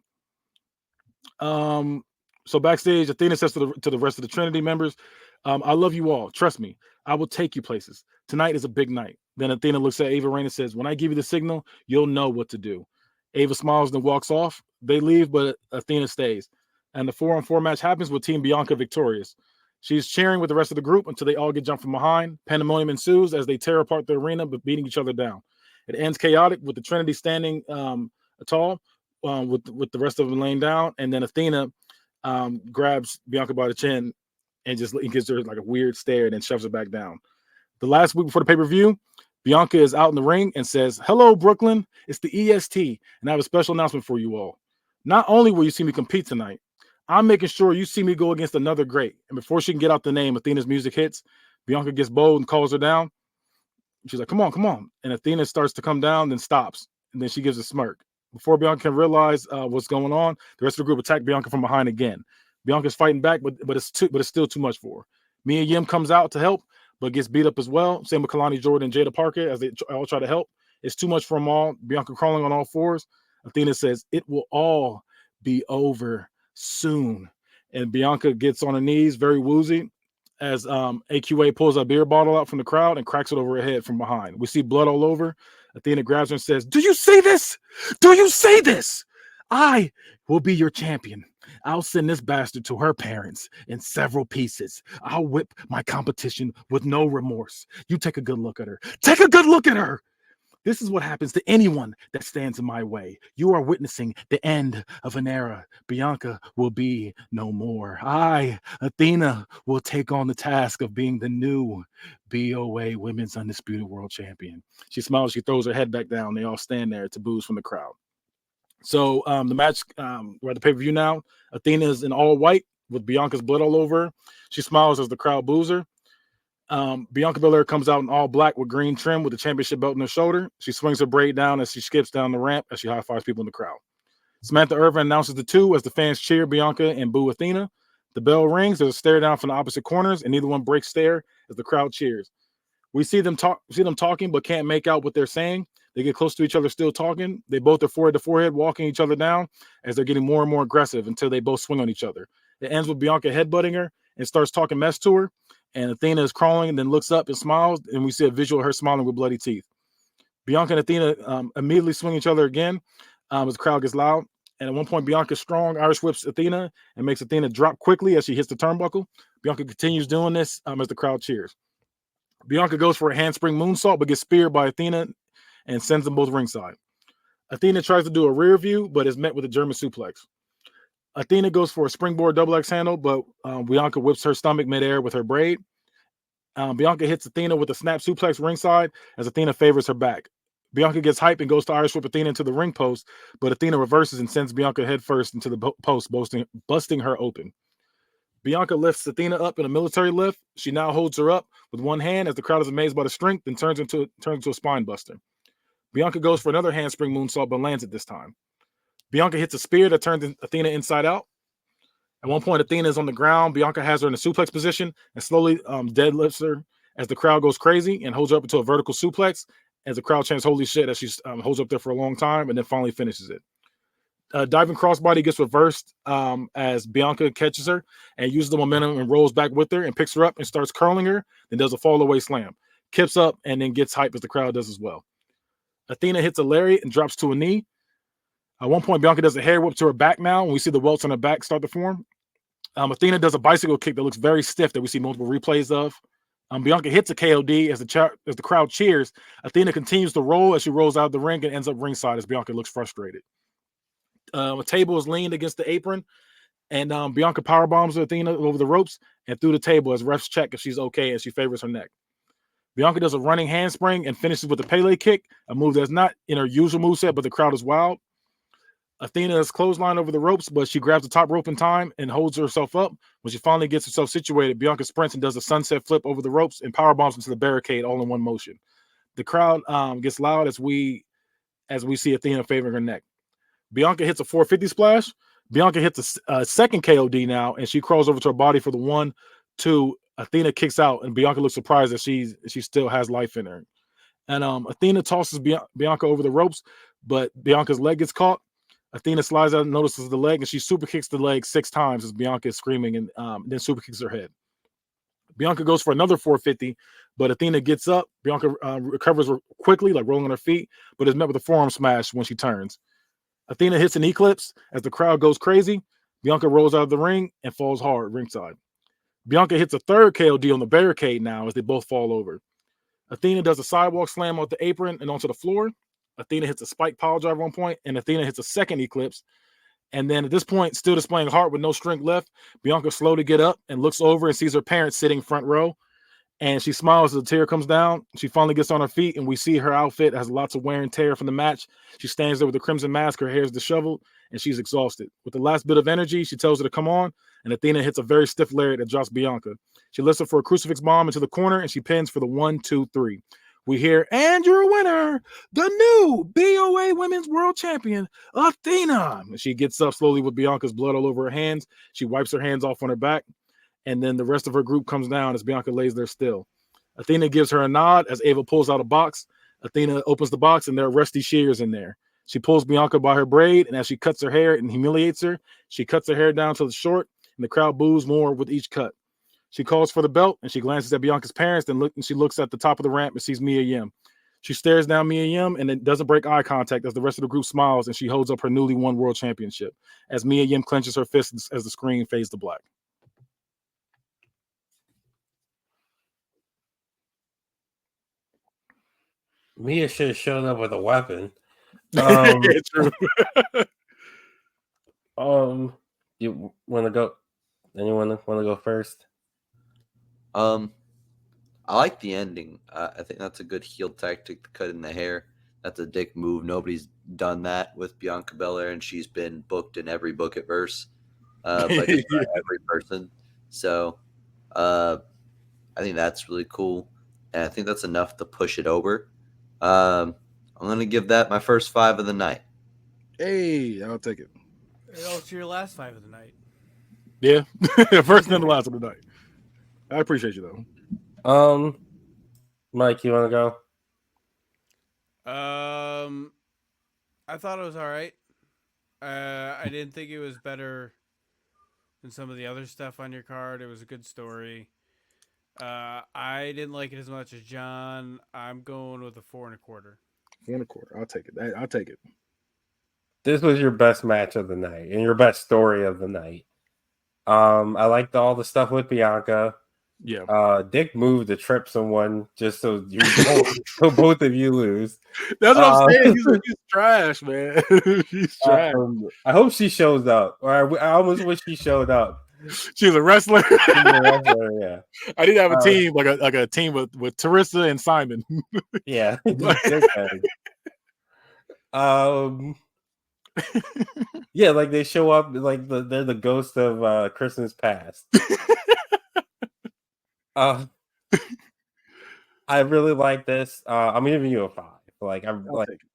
So backstage, Athena says to the rest of the Trinity members, I love you all. Trust me. I will take you places. Tonight is a big night. Then Athena looks at Ava Raine and says, when I give you the signal, you'll know what to do. Ava smiles and walks off. They leave, but Athena stays. And the 4-on-4 match happens with Team Bianca victorious. She's cheering with the rest of the group until they all get jumped from behind. Pandemonium ensues as they tear apart the arena, but beating each other down. It ends chaotic with the Trinity standing tall, with the rest of them laying down. And then Athena grabs Bianca by the chin and just gives her like a weird stare and then shoves her back down. The last week before the pay-per-view, Bianca is out in the ring and says, hello, Brooklyn. It's the EST, and I have a special announcement for you all. Not only will you see me compete tonight, I'm making sure you see me go against another great. And before she can get out the name, Athena's music hits. Bianca gets bold and calls her down. She's like, come on. And Athena starts to come down, then stops. And then she gives a smirk. Before Bianca can realize what's going on, the rest of the group attack Bianca from behind again. Bianca's fighting back, but it's still too much for her. Mia Yim comes out to help, but gets beat up as well. Same with Kalani Jordan and Jada Parker as they all try to help. It's too much for them all. Bianca crawling on all fours. Athena says, it will all be over soon. And Bianca gets on her knees, very woozy, as AQA pulls a beer bottle out from the crowd and cracks it over her head from behind. We see blood all over. Athena grabs her and says, "Do you see this? Do you see this? I will be your champion. I'll send this bastard to her parents in several pieces. I'll whip my competition with no remorse. You take a good look at her. Take a good look at her. This is what happens to anyone that stands in my way. You are witnessing the end of an era. Bianca will be no more. I, Athena, will take on the task of being the new BOA Women's Undisputed World Champion." She smiles. She throws her head back down. They all stand there to boos from the crowd. So the match, we're at the pay-per-view now. Athena is in all white with Bianca's blood all over her. She smiles as the crowd boos her. Bianca Belair comes out in all black with green trim with the championship belt on her shoulder. She swings her braid down as she skips down the ramp as she high-fives people in the crowd. Samantha Irvin announces the two as the fans cheer Bianca and boo Athena. The bell rings. There's a stare down from the opposite corners, and neither one breaks stare as the crowd cheers. We see them talking, but can't make out what they're saying. They get close to each other, still talking. They both are forehead to forehead, walking each other down as they're getting more and more aggressive until they both swing on each other. It ends with Bianca headbutting her and starts talking mess to her. And Athena is crawling and then looks up and smiles, and we see a visual of her smiling with bloody teeth. Bianca and Athena immediately swing each other again as the crowd gets loud. And at one point, Bianca strong Irish whips Athena and makes Athena drop quickly as she hits the turnbuckle. Bianca continues doing this as the crowd cheers. Bianca goes for a handspring moonsault, but gets speared by Athena and sends them both ringside. Athena tries to do a rear view, but is met with a German suplex. Athena goes for a springboard double X handle, but Bianca whips her stomach midair with her braid. Bianca hits Athena with a snap suplex ringside as Athena favors her back. Bianca gets hype and goes to Irish whip Athena into the ring post, but Athena reverses and sends Bianca headfirst into the post, busting her open. Bianca lifts Athena up in a military lift. She now holds her up with one hand as the crowd is amazed by the strength and turns into a spine buster. Bianca goes for another handspring moonsault, but lands it this time. Bianca hits a spear that turns Athena inside out. At one point, Athena is on the ground. Bianca has her in a suplex position and slowly deadlifts her as the crowd goes crazy and holds her up into a vertical suplex as the crowd chants "holy shit" as she holds up there for a long time and then finally finishes it. Diving crossbody gets reversed as Bianca catches her and uses the momentum and rolls back with her and picks her up and starts curling her, then does a fall away slam. Kips up and then gets hype as the crowd does as well. Athena hits a lariat and drops to a knee. At one point, Bianca does a hair whip to her back now, and we see the welts on her back start to form. Athena does a bicycle kick that looks very stiff that we see multiple replays of. Bianca hits a KOD as the crowd cheers. Athena continues to roll as she rolls out of the ring and ends up ringside as Bianca looks frustrated. A table is leaned against the apron, and Bianca powerbombs Athena over the ropes and through the table as refs check if she's okay as she favors her neck. Bianca does a running handspring and finishes with a Pele kick, a move that's not in her usual moveset, but the crowd is wild. Athena is clotheslined over the ropes, but she grabs the top rope in time and holds herself up. When she finally gets herself situated, Bianca sprints and does a sunset flip over the ropes and powerbombs into the barricade all in one motion. The crowd gets loud as we see Athena favoring her neck. Bianca hits a 450 splash. Bianca hits a second KOD now, and she crawls over to her body for the 1-2. Athena kicks out, and Bianca looks surprised that she still has life in her. And Athena tosses Bianca over the ropes, but Bianca's leg gets caught. Athena slides out and notices the leg, and she super kicks the leg 6 times as Bianca is screaming, and then super kicks her head. Bianca goes for another 450, but Athena gets up. Bianca recovers quickly, like rolling on her feet, but is met with a forearm smash when she turns. Athena hits an eclipse as the crowd goes crazy. Bianca rolls out of the ring and falls hard ringside. Bianca hits a third KOD on the barricade now as they both fall over. Athena does a sidewalk slam off the apron and onto the floor. Athena hits a spike pile driver at one point, and Athena hits a second eclipse. And then at this point, still displaying heart with no strength left, Bianca slow to get up and looks over and sees her parents sitting front row. And she smiles as a tear comes down. She finally gets on her feet, and we see her outfit has lots of wear and tear from the match. She stands there with a crimson mask, her hair is disheveled, and she's exhausted. With the last bit of energy, she tells her to come on, and Athena hits a very stiff lariat that drops Bianca. She lifts her for a crucifix bomb into the corner, and she pins for the 1-2-3. We hear, and your winner, the new BOA Women's World Champion, Athena. And she gets up slowly with Bianca's blood all over her hands. She wipes her hands off on her back. And then the rest of her group comes down as Bianca lays there still. Athena gives her a nod as Ava pulls out a box. Athena opens the box, and there are rusty shears in there. She pulls Bianca by her braid, and as she cuts her hair and humiliates her, she cuts her hair down to the short, and the crowd boos more with each cut. She calls for the belt, and she glances at Bianca's parents, then she looks at the top of the ramp and sees Mia Yim. She stares down Mia Yim and then doesn't break eye contact as the rest of the group smiles and she holds up her newly won world championship as Mia Yim clenches her fists as the screen fades to black. Mia should have shown up with a weapon. True. You want to go? Anyone want to go first? I like the ending. I think that's a good heel tactic to cut in the hair. That's a dick move. Nobody's done that with Bianca Belair, and she's been booked in every book at verse by just about every person. So I think that's really cool, and I think that's enough to push it over. I'm going to give that my first 5 of the night. Hey, I'll take it. It's your last 5 of the night. Yeah, first and the last of the night. I appreciate you though. Mike, you want to go? I thought it was all right. I didn't think it was better than some of the other stuff on your card. It was a good story. I didn't like it as much as John. I'm going with a 4 1/4. 4 1/4. I'll take it. I'll take it. This was your best match of the night and your best story of the night. I liked all the stuff with Bianca. Yeah. Dick moved to trip someone just so both of you lose. That's what I'm saying. He's trash, man. He's trash. I hope she shows up. Or I almost wish she showed up. She's a wrestler. Yeah. I need to have a team like a team with Teresa and Simon. Yeah. Yeah, like they show up like they're the ghost of Christmas past. I really like this. I'm giving you a 5. Like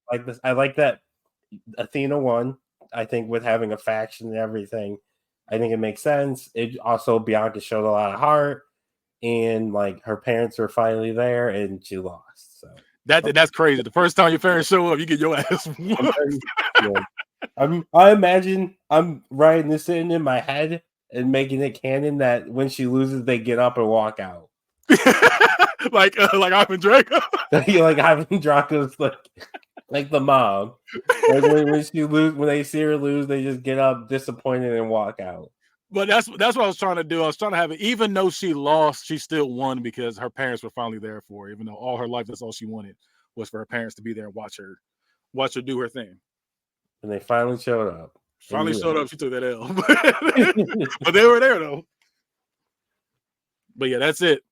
like this. I like that Athena won. I think with having a faction and everything, I think it makes sense. It also Bianca showed a lot of heart, and like her parents were finally there, and she lost. So that's crazy. The first time your parents show up, you get your ass whooped. I imagine I'm writing this in my head and making it canon that when she loses, they get up and walk out. like Ivan Drago. Like Ivan Drago's like the mom. Like when they see her lose, they just get up disappointed and walk out. But that's what I was trying to do. I was trying to have it, even though she lost, she still won because her parents were finally there for her. Even though all her life, that's all she wanted was for her parents to be there and watch her do her thing. And they finally showed up. She took that L. But they were there though. But yeah, that's it.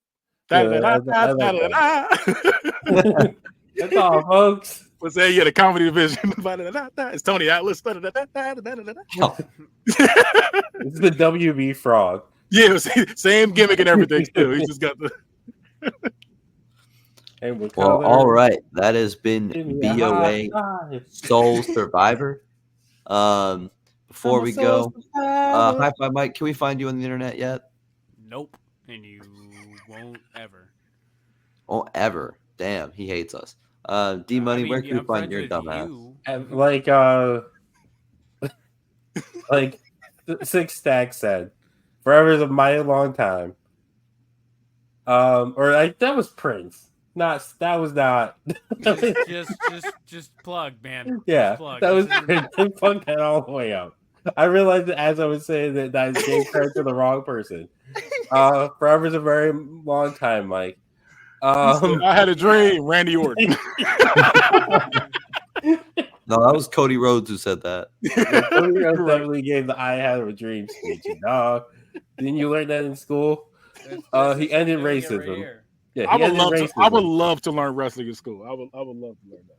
That's all, folks. Let's say you had a comedy division. It's Tony Atlas. This is the WB Frog. Yeah, same gimmick and everything too. He just got the. Well, all right. That has been BOA Sole Survivor. Before we go, High Five Mike, can we find you on the internet yet? Nope. And you won't ever. Oh, ever. Damn, he hates us. D Money, where can we find your dumbass? Like Six Stack said, forever is a mighty long time. Or like that was Prince. Just plug, man. Yeah, plug. That was Prince. Plug that all the way up. I realized that as I was saying that I gave credit to the wrong person. Forever is a very long time, Mike. I had a dream, Randy Orton. No, that was Cody Rhodes who said that. Yeah, Cody Rhodes definitely gave the "I had a dream" speech. Didn't you learn that in school? He ended racism. Yeah, I would love to learn wrestling in school. I would love to learn that.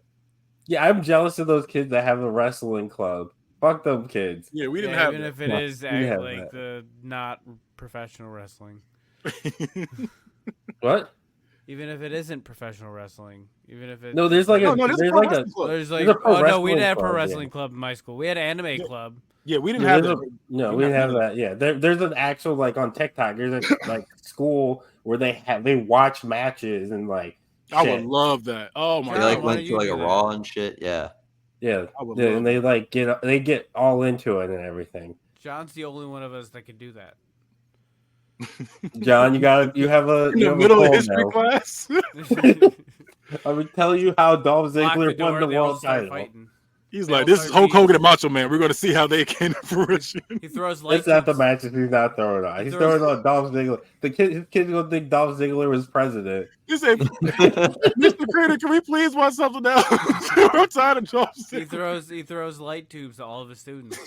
Yeah, I'm jealous of those kids that have a wrestling club. Fuck them kids. Yeah, we didn't have even that. if it is like the not professional wrestling. What? Even if it isn't professional wrestling, even if it there's like a we didn't have a pro wrestling club in my school. We had an anime club. Yeah, we didn't have that. We didn't have that. Yeah, there's an actual like on TikTok. There's a like school where they watch matches and like. I would love that. Oh my! They like went to like a Raw and shit. Yeah. Yeah, and they like get all into it and everything. John's the only one of us that can do that. John, you have a middle of history class. I would tell you how Dolph Lock Ziggler won the they all world start title. fighting. He's They like, all this is start Hulk beating. Hogan and Macho Man. We're going to see how they came to fruition. He throws light That's not the tubes. matches he's not throwing on. He's throws- throwing on Dolph Ziggler. His kid's gonna think Dolph Ziggler was president. He said, Mr. Critter, can we please watch something else? I'm tired of Dolph Ziggler. He throws light tubes to all of his students.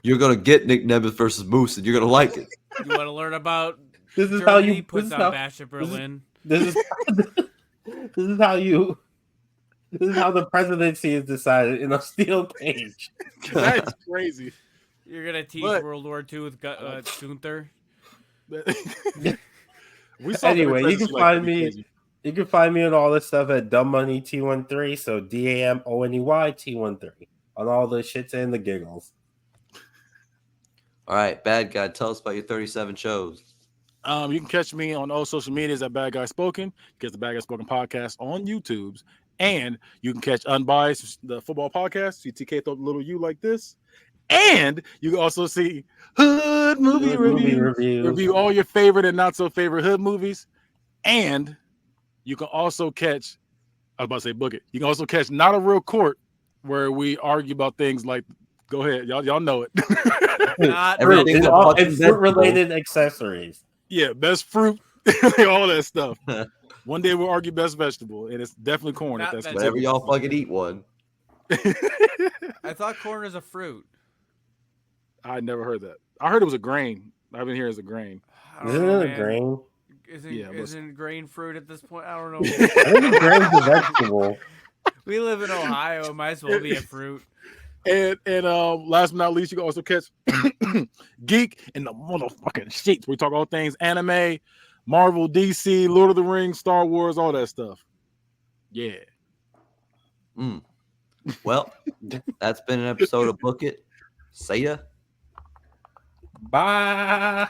You're gonna get Nick Nemeth versus Moose, and you're gonna like it. You want to learn about This is Germany? how you Puts on Bash at this is- Berlin. This is how you. This is how the presidency is decided in a steel cage. That's crazy. You're gonna teach But- World War II with Gunther. We saw Anyway, the you can presidency, find pretty me- crazy. You can find me on all this stuff at Dumb Money T13. So DAMONEY T13 on all the shits and the giggles. All right, bad guy. Tell us about your 37 shows. You can catch me on all social medias at Bad Guy Spoken. Catch the Bad Guy Spoken podcast on YouTube's, and you can catch Unbiased, the football podcast. See TK throw a little U like this, and you can also see Hood Movie Good movie Review. reviews. Review all your favorite and not so favorite hood movies, and you can also catch. I was about to say book it. You can also catch Not a Real Court, where we argue about things like. Go ahead, y'all know it. Not Everything It's that all touches fruit related accessories. Yeah, best fruit, all that stuff. One day we'll argue best vegetable, and it's definitely corn. If Not that's Whenever y'all fucking eat one. I thought corn is a fruit. I never heard that. I heard it was a grain. I've been here as a grain. I don't Isn't know, it a man. grain? Yeah, but- Isn't grain fruit at this point? I don't know. I think grain's a vegetable. We live in Ohio. It might as well be a fruit. And last but not least, you can also catch Geek in the motherfucking sheets. We talk all things anime, Marvel, DC, Lord of the Rings, Star Wars, all that stuff. Yeah. Well, that's been an episode of Book It. See ya. Bye.